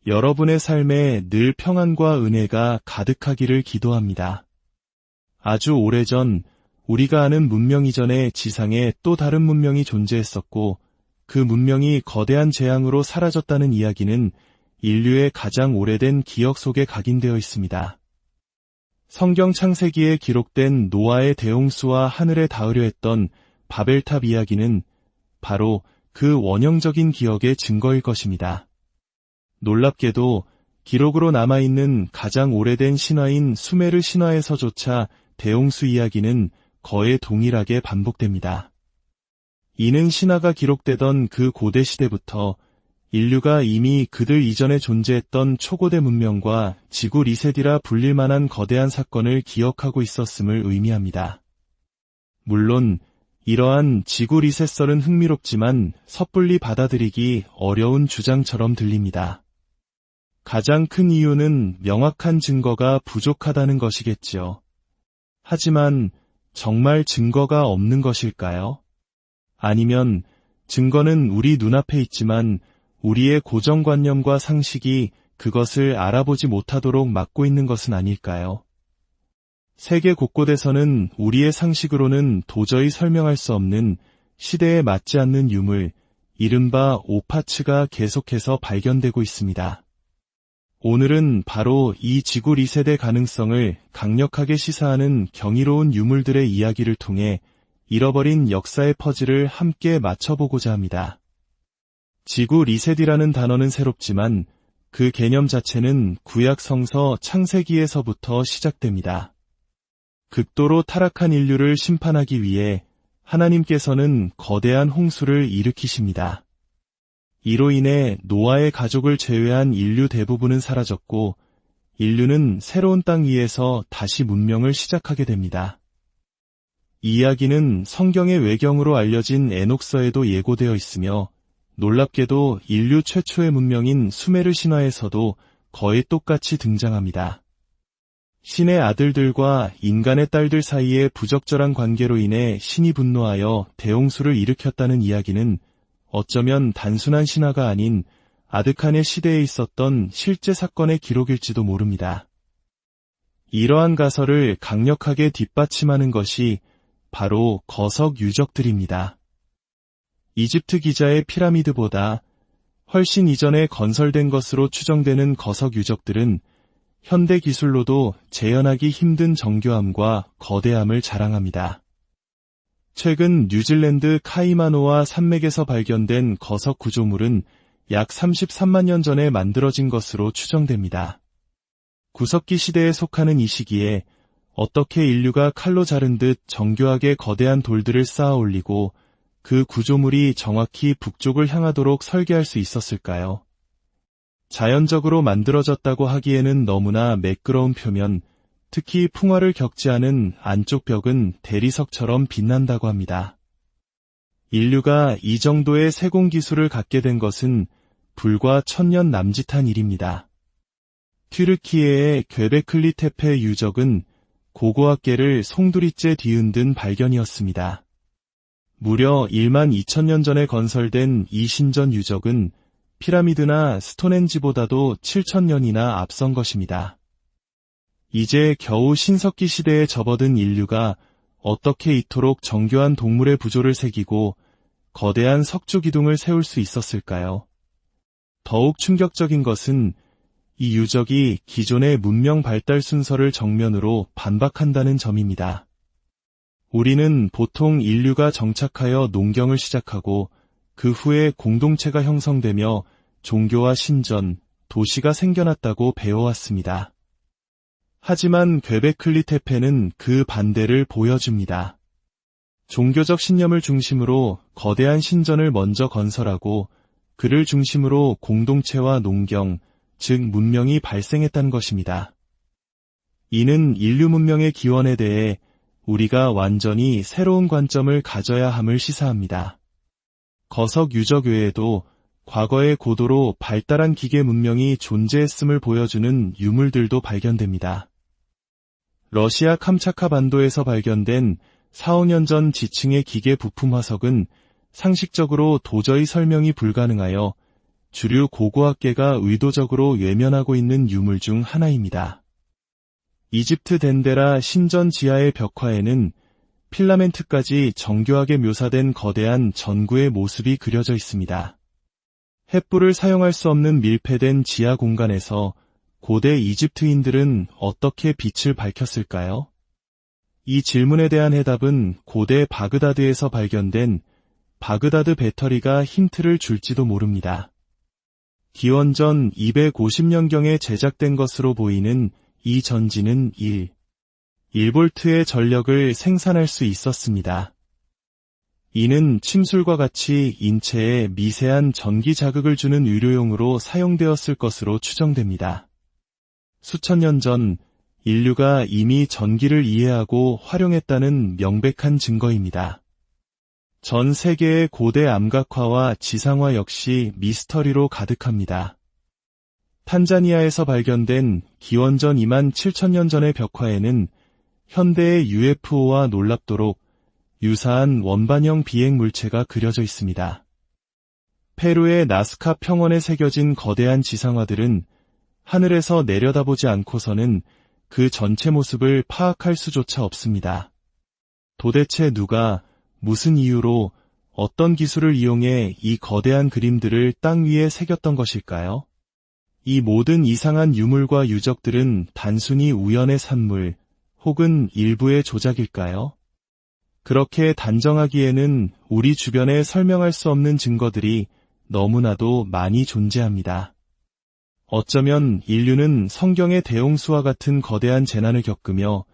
여러분의 삶에 늘 평안과 은혜가 가득하기를 기도합니다. 아주 오래전 우리가 아는 문명 이전에 지상에 또 다른 문명이 존재했었고 그 문명이 거대한 재앙으로 사라졌다는 이야기는 인류의 가장 오래된 기억 속에 각인되어 있습니다. 성경 창세기에 기록된 노아의 대홍수와 하늘에 닿으려 했던 바벨탑 이야기는 바로 그 원형적인 기억의 증거일 것입니다. 놀랍게도 기록으로 남아있는 가장 오래된 신화인 수메르 신화에서조차 대홍수 이야기는 거의 동일하게 반복됩니다. 이는 신화가 기록되던 그 고대 시대부터 인류가 이미 그들 이전에 존재했던 초고대 문명과 지구 리셋이라 불릴 만한 거대한 사건을 기억하고 있었음을 의미합니다. 물론 이러한 지구 리셋설은 흥미롭지만 섣불리 받아들이기 어려운 주장처럼 들립니다. 가장 큰 이유는 명확한 증거가 부족하다는 것이겠지요. 하지만 정말 증거가 없는 것일까요? 아니면 증거는 우리 눈앞에 있지만 우리의 고정관념과 상식이 그것을 알아보지 못하도록 막고 있는 것은 아닐까요? 세계 곳곳에서는 우리의 상식으로는 도저히 설명할 수 없는 시대에 맞지 않는 유물, 이른바 오파츠가 계속해서 발견되고 있습니다. 오늘은 바로 이 지구 리셋의 가능성을 강력하게 시사하는 경이로운 유물들의 이야기를 통해 잃어버린 역사의 퍼즐을 함께 맞춰보고자 합니다. 지구 리셋이라는 단어는 새롭지만 그 개념 자체는 구약 성서 창세기에서부터 시작됩니다. 극도로 타락한 인류를 심판하기 위해 하나님께서는 거대한 홍수를 일으키십니다. 이로 인해 노아의 가족을 제외한 인류 대부분은 사라졌고 인류는 새로운 땅 위에서 다시 문명을 시작하게 됩니다. 이 이야기는 성경의 외경으로 알려진 에녹서에도 예고되어 있으며 놀랍게도 인류 최초의 문명인 수메르 신화에서도 거의 똑같이 등장합니다. 신의 아들들과 인간의 딸들 사이의 부적절한 관계로 인해 신이 분노하여 대홍수를 일으켰다는 이야기는 어쩌면 단순한 신화가 아닌 아드칸의 시대에 있었던 실제 사건의 기록일지도 모릅니다. 이러한 가설을 강력하게 뒷받침하는 것이 바로 거석 유적들입니다. 이집트 기자의 피라미드보다 훨씬 이전에 건설된 것으로 추정되는 거석 유적들은 현대 기술로도 재현하기 힘든 정교함과 거대함을 자랑합니다. 최근 뉴질랜드 카이마노아 산맥에서 발견된 거석 구조물은 약 33만 년 전에 만들어진 것으로 추정됩니다. 구석기 시대에 속하는 이 시기에 어떻게 인류가 칼로 자른 듯 정교하게 거대한 돌들을 쌓아 올리고 그 구조물이 정확히 북쪽을 향하도록 설계할 수 있었을까요? 자연적으로 만들어졌다고 하기에는 너무나 매끄러운 표면, 특히 풍화를 겪지 않은 안쪽 벽은 대리석처럼 빛난다고 합니다. 인류가 이 정도의 세공 기술을 갖게 된 것은 불과 1000년 남짓한 일입니다. 튀르키예의 괴베클리 테페 유적은 고고학계를 송두리째 뒤흔든 발견이었습니다. 무려 1만 2000년 전에 건설된 이 신전 유적은 피라미드나 스톤헨지보다도 7000년이나 앞선 것입니다. 이제 겨우 신석기 시대에 접어든 인류가 어떻게 이토록 정교한 동물의 부조를 새기고 거대한 석조 기둥을 세울 수 있었을까요? 더욱 충격적인 것은 이 유적이 기존의 문명 발달 순서를 정면으로 반박한다는 점입니다. 우리는 보통 인류가 정착하여 농경을 시작하고 그 후에 공동체가 형성되며 종교와 신전, 도시가 생겨났다고 배워왔습니다. 하지만 괴베클리 테페는 그 반대를 보여줍니다. 종교적 신념을 중심으로 거대한 신전을 먼저 건설하고 그를 중심으로 공동체와 농경, 즉 문명이 발생했다는 것입니다. 이는 인류 문명의 기원에 대해 우리가 완전히 새로운 관점을 가져야 함을 시사합니다. 거석 유적 외에도 과거의 고도로 발달한 기계 문명이 존재했음을 보여주는 유물들도 발견됩니다. 러시아 캄차카 반도에서 발견된 4, 5년 전 지층의 기계 부품 화석은 상식적으로 도저히 설명이 불가능하여 주류 고고학계가 의도적으로 외면하고 있는 유물 중 하나입니다. 이집트 덴데라 신전 지하의 벽화에는 필라멘트까지 정교하게 묘사된 거대한 전구의 모습이 그려져 있습니다. 햇불을 사용할 수 없는 밀폐된 지하 공간에서 고대 이집트인들은 어떻게 빛을 밝혔을까요? 이 질문에 대한 해답은 고대 바그다드에서 발견된 바그다드 배터리가 힌트를 줄지도 모릅니다. 기원전 250년경에 제작된 것으로 보이는 이 전지는 1볼트의 전력을 생산할 수 있었습니다. 이는 침술과 같이 인체에 미세한 전기 자극을 주는 의료용으로 사용되었을 것으로 추정됩니다. 수천 년 전 인류가 이미 전기를 이해하고 활용했다는 명백한 증거입니다. 전 세계의 고대 암각화와 지상화 역시 미스터리로 가득합니다. 탄자니아에서 발견된 기원전 2만 7천년 전의 벽화에는 현대의 UFO와 놀랍도록 유사한 원반형 비행 물체가 그려져 있습니다. 페루의 나스카 평원에 새겨진 거대한 지상화들은 하늘에서 내려다보지 않고서는 그 전체 모습을 파악할 수조차 없습니다. 도대체 누가 무슨 이유로 어떤 기술을 이용해 이 거대한 그림들을 땅 위에 새겼던 것일까요? 이 모든 이상한 유물과 유적들은 단순히 우연의 산물 혹은 일부의 조작일까요? 그렇게 단정하기에는 우리 주변에 설명할 수 없는 증거들이 너무나도 많이 존재합니다. 어쩌면 인류는 성경의 대홍수와 같은 거대한 재난을 겪으며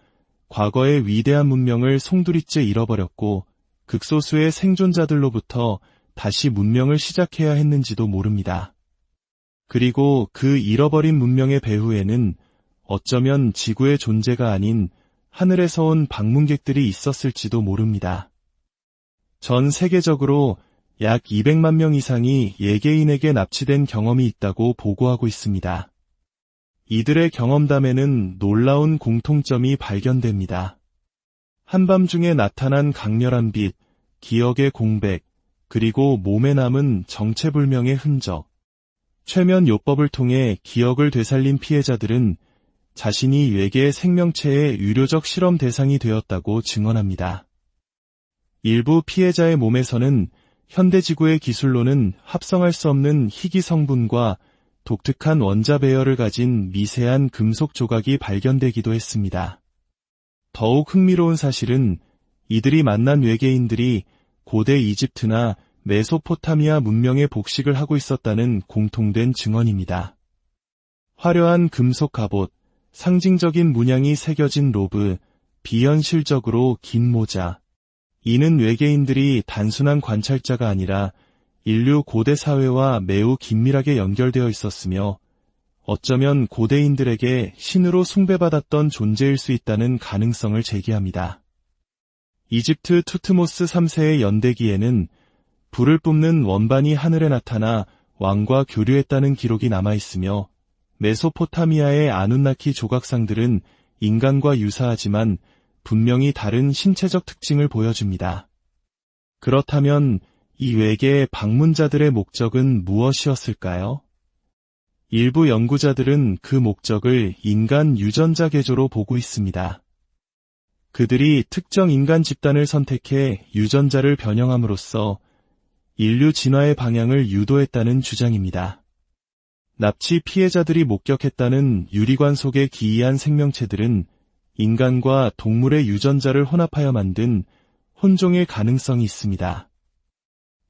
과거의 위대한 문명을 송두리째 잃어버렸고 극소수의 생존자들로부터 다시 문명을 시작해야 했는지도 모릅니다. 그리고 그 잃어버린 문명의 배후에는 어쩌면 지구의 존재가 아닌 하늘에서 온 방문객들이 있었을지도 모릅니다. 전 세계적으로 약 200만 명 이상이 예개인에게 납치된 경험이 있다고 보고하고 있습니다. 이들의 경험담에는 놀라운 공통점이 발견됩니다. 한밤중에 나타난 강렬한 빛, 기억의 공백, 그리고 몸에 남은 정체불명의 흔적. 최면 요법을 통해 기억을 되살린 피해자들은 자신이 외계 생명체의 유료적 실험 대상이 되었다고 증언합니다. 일부 피해자의 몸에서는 현대지구의 기술로는 합성할 수 없는 희귀 성분과 독특한 원자 배열을 가진 미세한 금속 조각이 발견되기도 했습니다. 더욱 흥미로운 사실은 이들이 만난 외계인들이 고대 이집트나 메소포타미아 문명의 복식을 하고 있었다는 공통된 증언입니다. 화려한 금속 갑옷, 상징적인 문양이 새겨진 로브, 비현실적으로 긴 모자. 이는 외계인들이 단순한 관찰자가 아니라 인류 고대 사회와 매우 긴밀하게 연결되어 있었으며 어쩌면 고대인들에게 신으로 숭배받았던 존재일 수 있다는 가능성을 제기합니다. 이집트 투트모스 3세의 연대기에는 불을 뿜는 원반이 하늘에 나타나 왕과 교류했다는 기록이 남아있으며 메소포타미아의 아눈나키 조각상들은 인간과 유사하지만 분명히 다른 신체적 특징을 보여줍니다. 그렇다면 이 외계의 방문자들의 목적은 무엇이었을까요? 일부 연구자들은 그 목적을 인간 유전자 개조로 보고 있습니다. 그들이 특정 인간 집단을 선택해 유전자를 변형함으로써 인류 진화의 방향을 유도했다는 주장입니다. 납치 피해자들이 목격했다는 유리관 속의 기이한 생명체들은 인간과 동물의 유전자를 혼합하여 만든 혼종의 가능성이 있습니다.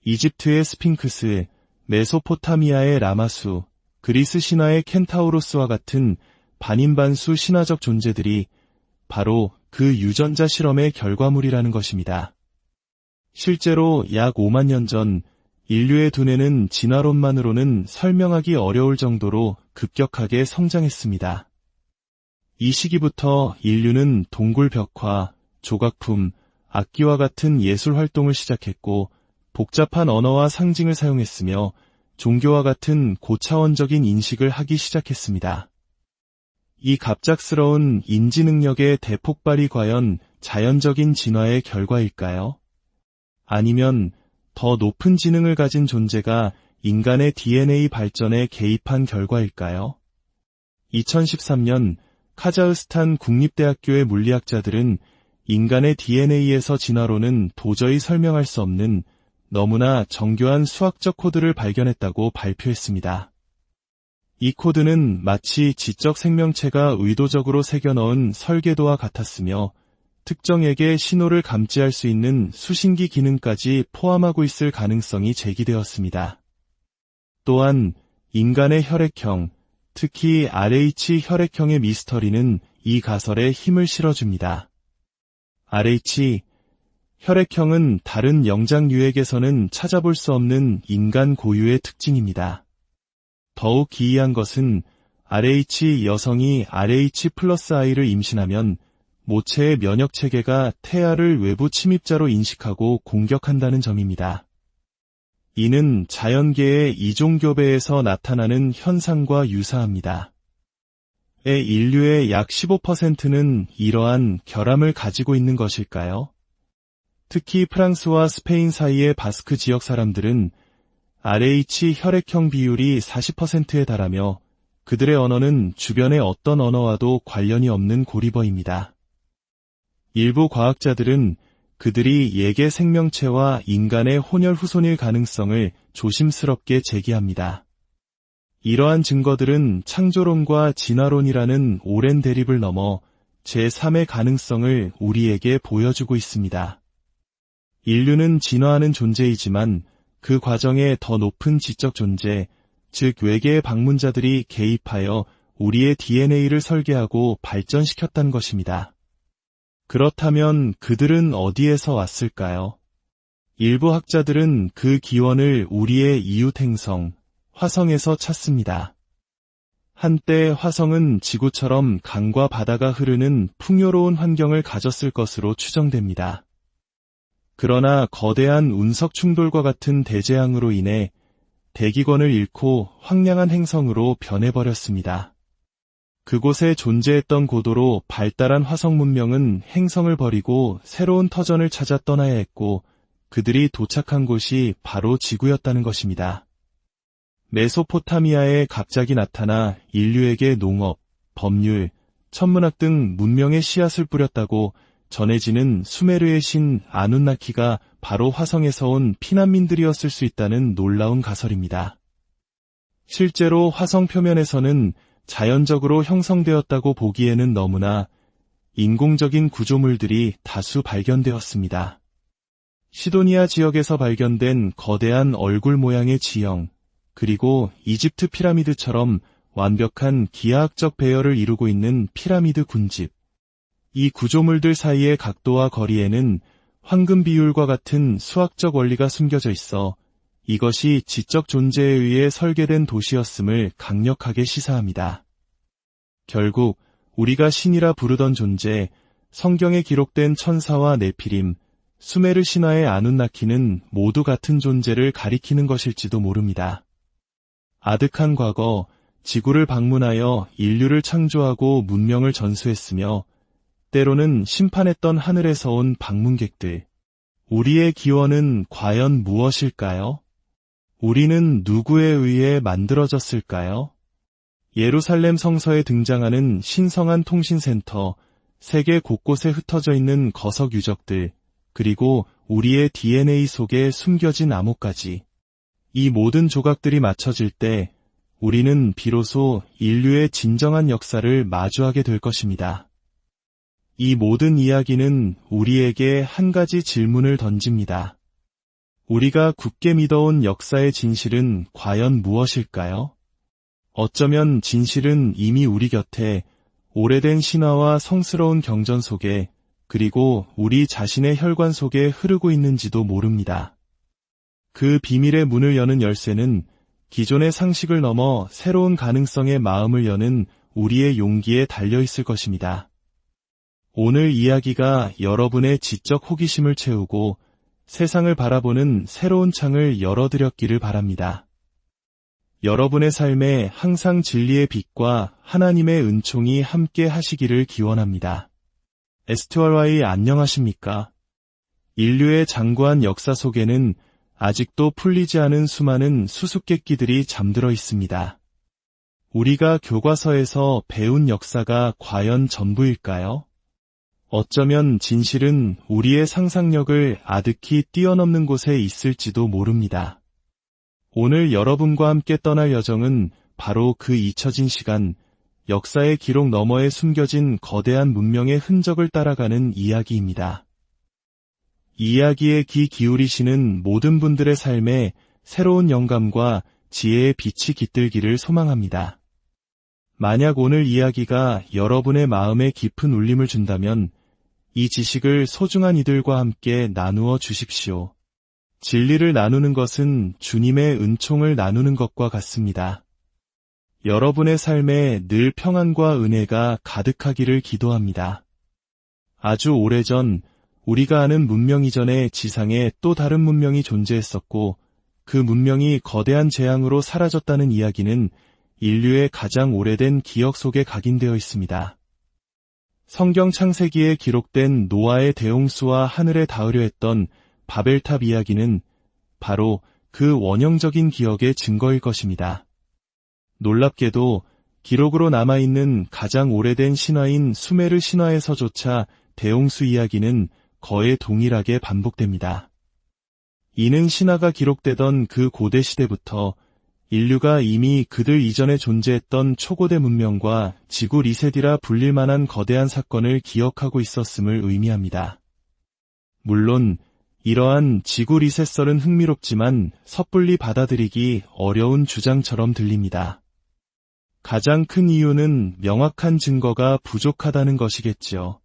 이집트의 스핑크스, 메소포타미아의 라마수, 그리스 신화의 켄타우로스와 같은 반인반수 신화적 존재들이 바로 그 유전자 실험의 결과물이라는 것입니다. 실제로 약 5만 년 전 인류의 두뇌는 진화론만으로는 설명하기 어려울 정도로 급격하게 성장했습니다. 이 시기부터 인류는 동굴 벽화, 조각품, 악기와 같은 예술 활동을 시작했고 복잡한 언어와 상징을 사용했으며 종교와 같은 고차원적인 인식을 하기 시작했습니다. 이 갑작스러운 인지 능력의 대폭발이 과연 자연적인 진화의 결과일까요? 아니면 더 높은 지능을 가진 존재가 인간의 DNA 발전에 개입한 결과일까요? 2013년 카자흐스탄 국립대학교의 물리학자들은 인간의 DNA에서 진화론은 도저히 설명할 수 없는 너무나 정교한 수학적 코드를 발견했다고 발표했습니다. 이 코드는 마치 지적 생명체가 의도적으로 새겨넣은 설계도와 같았으며 특정에게 신호를 감지할 수 있는 수신기 기능까지 포함하고 있을 가능성이 제기되었습니다. 또한 인간의 혈액형, 특히 RH 혈액형의 미스터리는 이 가설에 힘을 실어줍니다. RH, 혈액형은 다른 영장 유액에서는 찾아볼 수 없는 인간 고유의 특징입니다. 더욱 기이한 것은 RH 여성이 RH 플러스 I를 임신하면 모체의 면역체계가 태아를 외부 침입자로 인식하고 공격한다는 점입니다. 이는 자연계의 이종교배에서 나타나는 현상과 유사합니다. 인류의 약 15%는 이러한 결함을 가지고 있는 것일까요? 특히 프랑스와 스페인 사이의 바스크 지역 사람들은 RH 혈액형 비율이 40%에 달하며 그들의 언어는 주변의 어떤 언어와도 관련이 없는 고리버입니다. 일부 과학자들은 그들이 예계 생명체와 인간의 혼혈 후손일 가능성을 조심스럽게 제기합니다. 이러한 증거들은 창조론과 진화론이라는 오랜 대립을 넘어 제3의 가능성을 우리에게 보여주고 있습니다. 인류는 진화하는 존재이지만 그 과정에 더 높은 지적 존재, 즉 외계의 방문자들이 개입하여 우리의 DNA를 설계하고 발전시켰다는 것입니다. 그렇다면 그들은 어디에서 왔을까요? 일부 학자들은 그 기원을 우리의 이웃 행성, 화성에서 찾습니다. 한때 화성은 지구처럼 강과 바다가 흐르는 풍요로운 환경을 가졌을 것으로 추정됩니다. 그러나 거대한 운석 충돌과 같은 대재앙으로 인해 대기권을 잃고 황량한 행성으로 변해버렸습니다. 그곳에 존재했던 고도로 발달한 화성 문명은 행성을 버리고 새로운 터전을 찾아 떠나야 했고 그들이 도착한 곳이 바로 지구였다는 것입니다. 메소포타미아에 갑자기 나타나 인류에게 농업, 법률, 천문학 등 문명의 씨앗을 뿌렸다고 전해지는 수메르의 신 아눈나키가 바로 화성에서 온 피난민들이었을 수 있다는 놀라운 가설입니다. 실제로 화성 표면에서는 자연적으로 형성되었다고 보기에는 너무나 인공적인 구조물들이 다수 발견되었습니다. 시도니아 지역에서 발견된 거대한 얼굴 모양의 지형, 그리고 이집트 피라미드처럼 완벽한 기하학적 배열을 이루고 있는 피라미드 군집. 이 구조물들 사이의 각도와 거리에는 황금 비율과 같은 수학적 원리가 숨겨져 있어 이것이 지적 존재에 의해 설계된 도시였음을 강력하게 시사합니다. 결국 우리가 신이라 부르던 존재, 성경에 기록된 천사와 네피림, 수메르 신화의 아눈나키는 모두 같은 존재를 가리키는 것일지도 모릅니다. 아득한 과거, 지구를 방문하여 인류를 창조하고 문명을 전수했으며 때로는 심판했던 하늘에서 온 방문객들. 우리의 기원은 과연 무엇일까요? 우리는 누구에 의해 만들어졌을까요? 예루살렘 성서에 등장하는 신성한 통신센터, 세계 곳곳에 흩어져 있는 거석 유적들, 그리고 우리의 DNA 속에 숨겨진 암호까지. 이 모든 조각들이 맞춰질 때 우리는 비로소 인류의 진정한 역사를 마주하게 될 것입니다. 이 모든 이야기는 우리에게 한 가지 질문을 던집니다. 우리가 굳게 믿어온 역사의 진실은 과연 무엇일까요? 어쩌면 진실은 이미 우리 곁에 오래된 신화와 성스러운 경전 속에 그리고 우리 자신의 혈관 속에 흐르고 있는지도 모릅니다. 그 비밀의 문을 여는 열쇠는 기존의 상식을 넘어 새로운 가능성의 마음을 여는 우리의 용기에 달려있을 것입니다. 오늘 이야기가 여러분의 지적 호기심을 채우고 세상을 바라보는 새로운 창을 열어드렸기를 바랍니다. 여러분의 삶에 항상 진리의 빛과 하나님의 은총이 함께 하시기를 기원합니다. STRY 안녕하십니까? 인류의 장구한 역사 속에는 아직도 풀리지 않은 수많은 수수께끼들이 잠들어 있습니다. 우리가 교과서에서 배운 역사가 과연 전부일까요? 어쩌면 진실은 우리의 상상력을 아득히 뛰어넘는 곳에 있을지도 모릅니다. 오늘 여러분과 함께 떠날 여정은 바로 그 잊혀진 시간, 역사의 기록 너머에 숨겨진 거대한 문명의 흔적을 따라가는 이야기입니다. 이 이야기에 귀 기울이시는 모든 분들의 삶에 새로운 영감과 지혜의 빛이 깃들기를 소망합니다. 만약 오늘 이야기가 여러분의 마음에 깊은 울림을 준다면 이 지식을 소중한 이들과 함께 나누어 주십시오. 진리를 나누는 것은 주님의 은총을 나누는 것과 같습니다. 여러분의 삶에 늘 평안과 은혜가 가득하기를 기도합니다. 아주 오래전 우리가 아는 문명 이전에 지상에 또 다른 문명이 존재했었고 그 문명이 거대한 재앙으로 사라졌다는 이야기는 인류의 가장 오래된 기억 속에 각인되어 있습니다. 성경 창세기에 기록된 노아의 대홍수와 하늘에 닿으려 했던 바벨탑 이야기는 바로 그 원형적인 기억의 증거일 것입니다. 놀랍게도 기록으로 남아있는 가장 오래된 신화인 수메르 신화에서조차 대홍수 이야기는 거의 동일하게 반복됩니다. 이는 신화가 기록되던 그 고대 시대부터 인류가 이미 그들 이전에 존재했던 초고대 문명과 지구 리셋이라 불릴 만한 거대한 사건을 기억하고 있었음을 의미합니다. 물론 이러한 지구 리셋설은 흥미롭지만 섣불리 받아들이기 어려운 주장처럼 들립니다. 가장 큰 이유는 명확한 증거가 부족하다는 것이겠죠.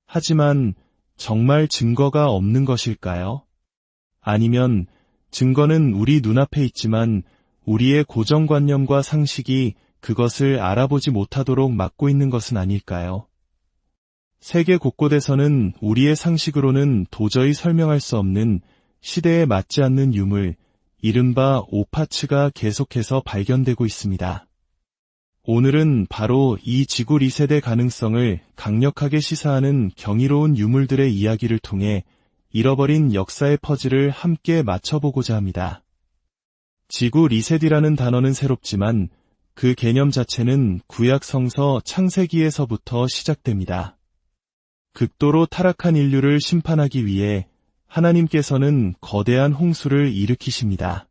하지만 정말 증거가 없는 것일까요? 아니면 증거는 우리 눈앞에 있지만 우리의 고정관념과 상식이 그것을 알아보지 못하도록 막고 있는 것은 아닐까요? 세계 곳곳에서는 우리의 상식으로는 도저히 설명할 수 없는 시대에 맞지 않는 유물, 이른바 오파츠가 계속해서 발견되고 있습니다. 오늘은 바로 이 지구 리셋의 가능성을 강력하게 시사하는 경이로운 유물들의 이야기를 통해 잃어버린 역사의 퍼즐을 함께 맞춰보고자 합니다. 지구 리셋이라는 단어는 새롭지만 그 개념 자체는 구약 성서 창세기에서부터 시작됩니다. 극도로 타락한 인류를 심판하기 위해 하나님께서는 거대한 홍수를 일으키십니다.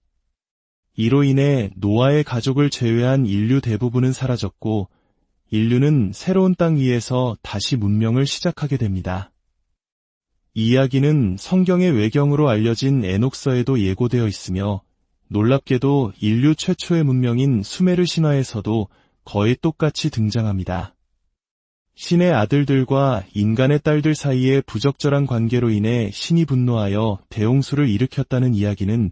이로 인해 노아의 가족을 제외한 인류 대부분은 사라졌고 인류는 새로운 땅 위에서 다시 문명을 시작하게 됩니다. 이 이야기는 성경의 외경으로 알려진 에녹서에도 예고되어 있으며 놀랍게도 인류 최초의 문명인 수메르 신화에서도 거의 똑같이 등장합니다. 신의 아들들과 인간의 딸들 사이의 부적절한 관계로 인해 신이 분노하여 대홍수를 일으켰다는 이야기는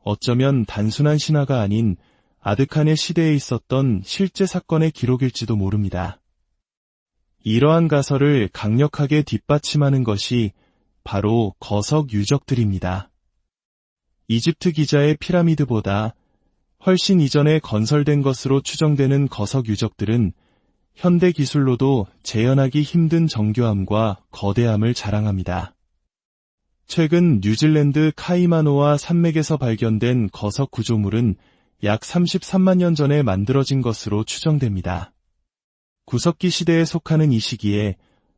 어쩌면 단순한 신화가 아닌 아드칸의 시대에 있었던 실제 사건의 기록일지도 모릅니다. 이러한 가설을 강력하게 뒷받침하는 것이 바로 거석 유적들입니다. 이집트 기자의 피라미드보다 훨씬 이전에 건설된 것으로 추정되는 거석 유적들은 현대 기술로도 재현하기 힘든 정교함과 거대함을 자랑합니다. 최근 뉴질랜드 카이마노아 산맥에서 발견된 거석 구조물은 약 33만 년 전에 만들어진 것으로 추정됩니다. 구석기 시대에 속하는 이 시기에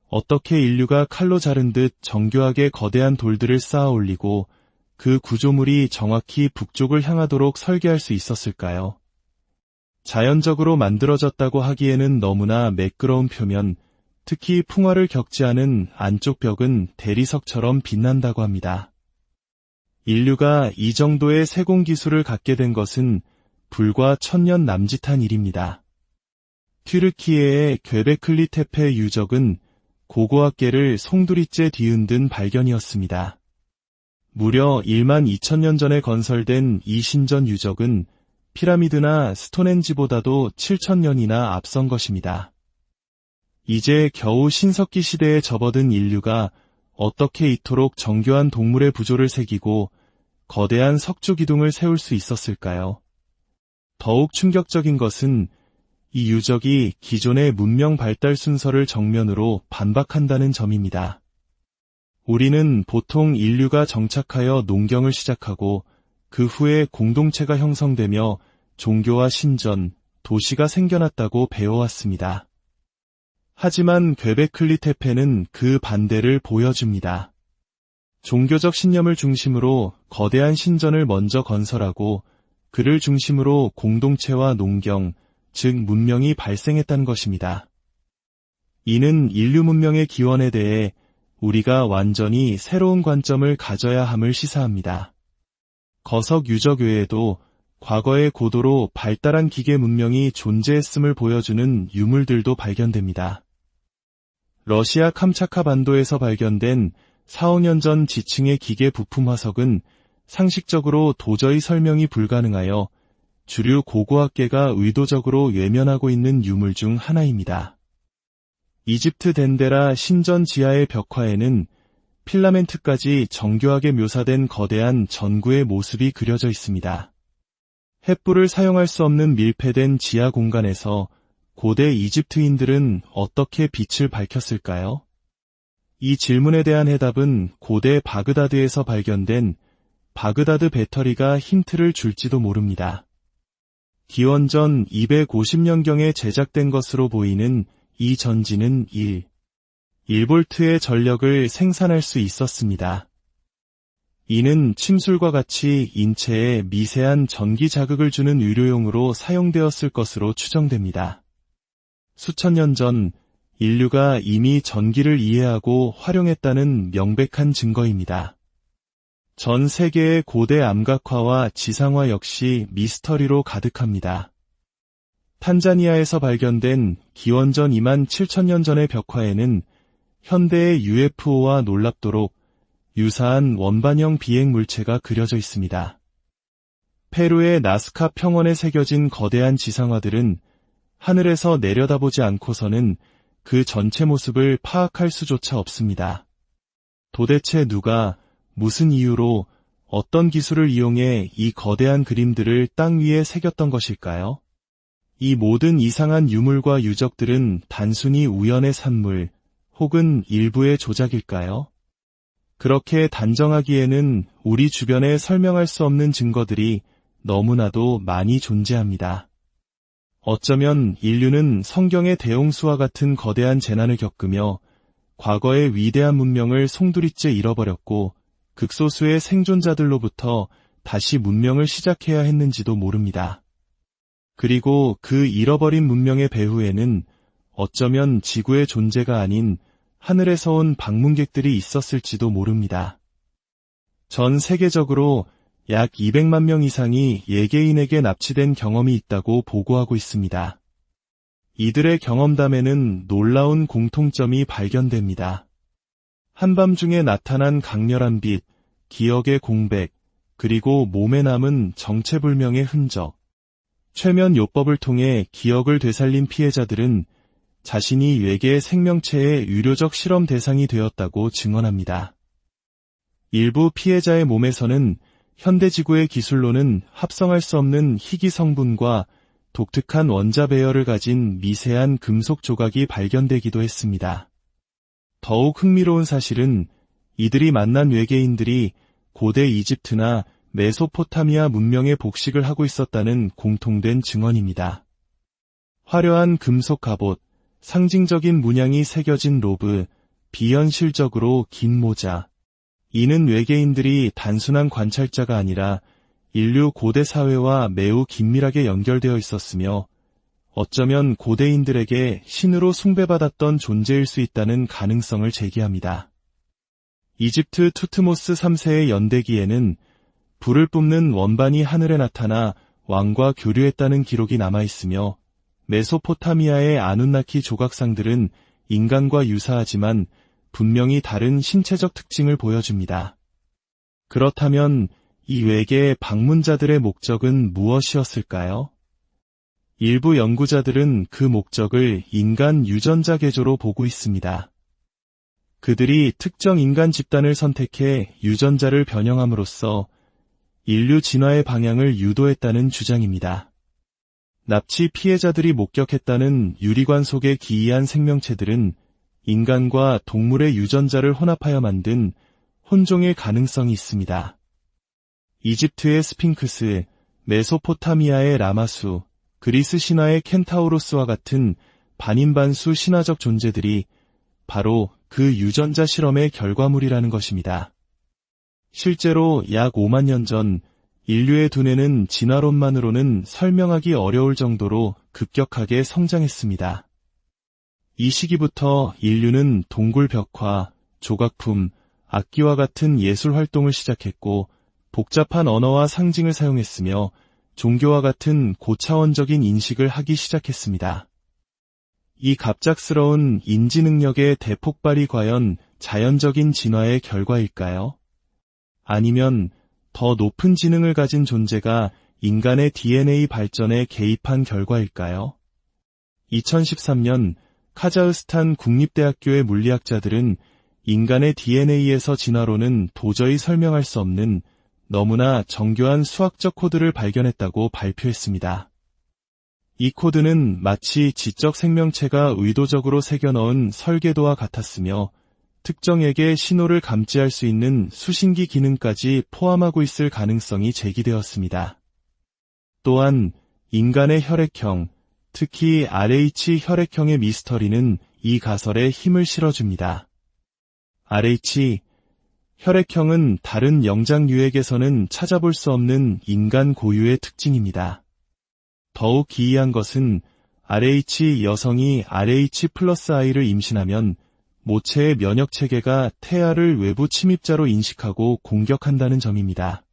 어떻게 인류가 칼로 자른 듯 정교하게 거대한 돌들을 쌓아 올리고 그 구조물이 정확히 북쪽을 향하도록 설계할 수 있었을까요? 자연적으로 만들어졌다고 하기에는 너무나 매끄러운 표면, 특히 풍화를 겪지 않은 안쪽 벽은 대리석처럼 빛난다고 합니다. 인류가 이 정도의 세공 기술을 갖게 된 것은 불과 1000년 남짓한 일입니다. 튀르키예의 괴베클리 테페 유적은 고고학계를 송두리째 뒤흔든 발견이었습니다. 무려 1만 2000년 전에 건설된 이 신전 유적은 피라미드나 스톤헨지보다도 7000년이나 앞선 것입니다. 이제 겨우 신석기 시대에 접어든 인류가 어떻게 이토록 정교한 동물의 부조를 새기고 거대한 석주 기둥을 세울 수 있었을까요? 더욱 충격적인 것은 이 유적이 기존의 문명 발달 순서를 정면으로 반박한다는 점입니다. 우리는 보통 인류가 정착하여 농경을 시작하고 그 후에 공동체가 형성되며 종교와 신전, 도시가 생겨났다고 배워왔습니다. 하지만 괴베클리 테페는 그 반대를 보여줍니다. 종교적 신념을 중심으로 거대한 신전을 먼저 건설하고 그를 중심으로 공동체와 농경, 즉 문명이 발생했다는 것입니다. 이는 인류 문명의 기원에 대해 우리가 완전히 새로운 관점을 가져야 함을 시사합니다. 거석 유적 외에도 과거의 고도로 발달한 기계 문명이 존재했음을 보여주는 유물들도 발견됩니다. 러시아 캄차카 반도에서 발견된 4, 5년 전 지층의 기계 부품 화석은 상식적으로 도저히 설명이 불가능하여 주류 고고학계가 의도적으로 외면하고 있는 유물 중 하나입니다. 이집트 덴데라 신전 지하의 벽화에는 필라멘트까지 정교하게 묘사된 거대한 전구의 모습이 그려져 있습니다. 횃불을 사용할 수 없는 밀폐된 지하 공간에서 고대 이집트인들은 어떻게 빛을 밝혔을까요? 이 질문에 대한 해답은 고대 바그다드에서 발견된 바그다드 배터리가 힌트를 줄지도 모릅니다. 기원전 250년경에 제작된 것으로 보이는 이 전지는 1볼트의 전력을 생산할 수 있었습니다. 이는 침술과 같이 인체에 미세한 전기 자극을 주는 의료용으로 사용되었을 것으로 추정됩니다. 수천 년 전 인류가 이미 전기를 이해하고 활용했다는 명백한 증거입니다. 전 세계의 고대 암각화와 지상화 역시 미스터리로 가득합니다. 탄자니아에서 발견된 기원전 2만 7천년 전의 벽화에는 현대의 UFO와 놀랍도록 유사한 원반형 비행 물체가 그려져 있습니다. 페루의 나스카 평원에 새겨진 거대한 지상화들은 하늘에서 내려다보지 않고서는 그 전체 모습을 파악할 수조차 없습니다. 도대체 누가 무슨 이유로 어떤 기술을 이용해 이 거대한 그림들을 땅 위에 새겼던 것일까요? 이 모든 이상한 유물과 유적들은 단순히 우연의 산물 혹은 일부의 조작일까요? 그렇게 단정하기에는 우리 주변에 설명할 수 없는 증거들이 너무나도 많이 존재합니다. 어쩌면 인류는 성경의 대홍수와 같은 거대한 재난을 겪으며 과거의 위대한 문명을 송두리째 잃어버렸고 극소수의 생존자들로부터 다시 문명을 시작해야 했는지도 모릅니다. 그리고 그 잃어버린 문명의 배후에는 어쩌면 지구의 존재가 아닌 하늘에서 온 방문객들이 있었을지도 모릅니다. 전 세계적으로 약 200만 명 이상이 예개인에게 납치된 경험이 있다고 보고하고 있습니다. 이들의 경험담에는 놀라운 공통점이 발견됩니다. 한밤중에 나타난 강렬한 빛, 기억의 공백, 그리고 몸에 남은 정체불명의 흔적. 최면 요법을 통해 기억을 되살린 피해자들은 자신이 외계 생명체의 유료적 실험 대상이 되었다고 증언합니다. 일부 피해자의 몸에서는 현대지구의 기술로는 합성할 수 없는 희귀 성분과 독특한 원자 배열을 가진 미세한 금속 조각이 발견되기도 했습니다. 더욱 흥미로운 사실은 이들이 만난 외계인들이 고대 이집트나 메소포타미아 문명의 복식을 하고 있었다는 공통된 증언입니다. 화려한 금속 갑옷, 상징적인 문양이 새겨진 로브, 비현실적으로 긴 모자. 이는 외계인들이 단순한 관찰자가 아니라 인류 고대 사회와 매우 긴밀하게 연결되어 있었으며 어쩌면 고대인들에게 신으로 숭배받았던 존재일 수 있다는 가능성을 제기합니다. 이집트 투트모스 3세의 연대기에는 불을 뿜는 원반이 하늘에 나타나 왕과 교류했다는 기록이 남아있으며 메소포타미아의 아눈나키 조각상들은 인간과 유사하지만 분명히 다른 신체적 특징을 보여줍니다. 그렇다면 이 외계 방문자들의 목적은 무엇이었을까요? 일부 연구자들은 그 목적을 인간 유전자 개조로 보고 있습니다. 그들이 특정 인간 집단을 선택해 유전자를 변형함으로써 인류 진화의 방향을 유도했다는 주장입니다. 납치 피해자들이 목격했다는 유리관 속의 기이한 생명체들은 인간과 동물의 유전자를 혼합하여 만든 혼종일 가능성이 있습니다. 이집트의 스핑크스, 메소포타미아의 라마수, 그리스 신화의 켄타우로스와 같은 반인반수 신화적 존재들이 바로 그 유전자 실험의 결과물이라는 것입니다. 실제로 약 5만 년 전 인류의 두뇌는 진화론만으로는 설명하기 어려울 정도로 급격하게 성장했습니다. 이 시기부터 인류는 동굴 벽화, 조각품, 악기와 같은 예술 활동을 시작했고 복잡한 언어와 상징을 사용했으며 종교와 같은 고차원적인 인식을 하기 시작했습니다. 이 갑작스러운 인지 능력의 대폭발이 과연 자연적인 진화의 결과일까요? 아니면 더 높은 지능을 가진 존재가 인간의 DNA 발전에 개입한 결과일까요? 2013년 카자흐스탄 국립대학교의 물리학자들은 인간의 DNA에서 진화론은 도저히 설명할 수 없는 너무나 정교한 수학적 코드를 발견했다고 발표했습니다. 이 코드는 마치 지적 생명체가 의도적으로 새겨넣은 설계도와 같았으며 특정에게 신호를 감지할 수 있는 수신기 기능까지 포함하고 있을 가능성이 제기되었습니다. 또한 인간의 혈액형, 특히 RH 혈액형의 미스터리는 이 가설에 힘을 실어줍니다. RH, 혈액형은 다른 영장류액에서는 찾아볼 수 없는 인간 고유의 특징입니다. 더욱 기이한 것은 RH 여성이 RH 플러스 I를 임신하면 모체의 면역체계가 태아를 외부 침입자로 인식하고 공격한다는 점입니다.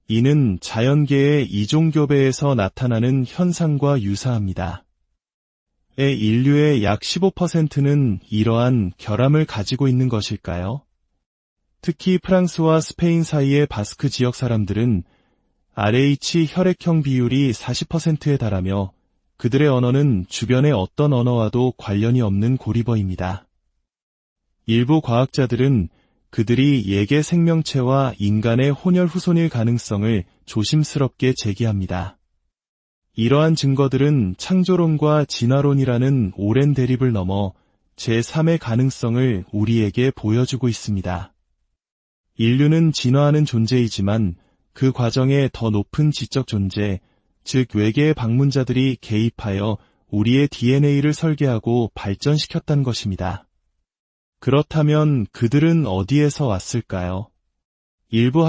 이는 자연계의 이종교배에서 나타나는 현상과 유사합니다. 인류의 약 15%는 이러한 결함을 가지고 있는 것일까요? 특히 프랑스와 스페인 사이의 바스크 지역 사람들은 RH 혈액형 비율이 40%에 달하며 그들의 언어는 주변의 어떤 언어와도 관련이 없는 고리버입니다. 일부 과학자들은 그들이 예계 생명체와 인간의 혼혈 후손일 가능성을 조심스럽게 제기합니다. 이러한 증거들은 창조론과 진화론이라는 오랜 대립을 넘어 제3의 가능성을 우리에게 보여주고 있습니다. 인류는 진화하는 존재이지만 그 과정에 더 높은 지적 존재, 즉 외계의 방문자들이 개입하여 우리의 DNA를 설계하고 발전시켰다는 것입니다. 그렇다면 그들은 어디에서 왔을까요? 일부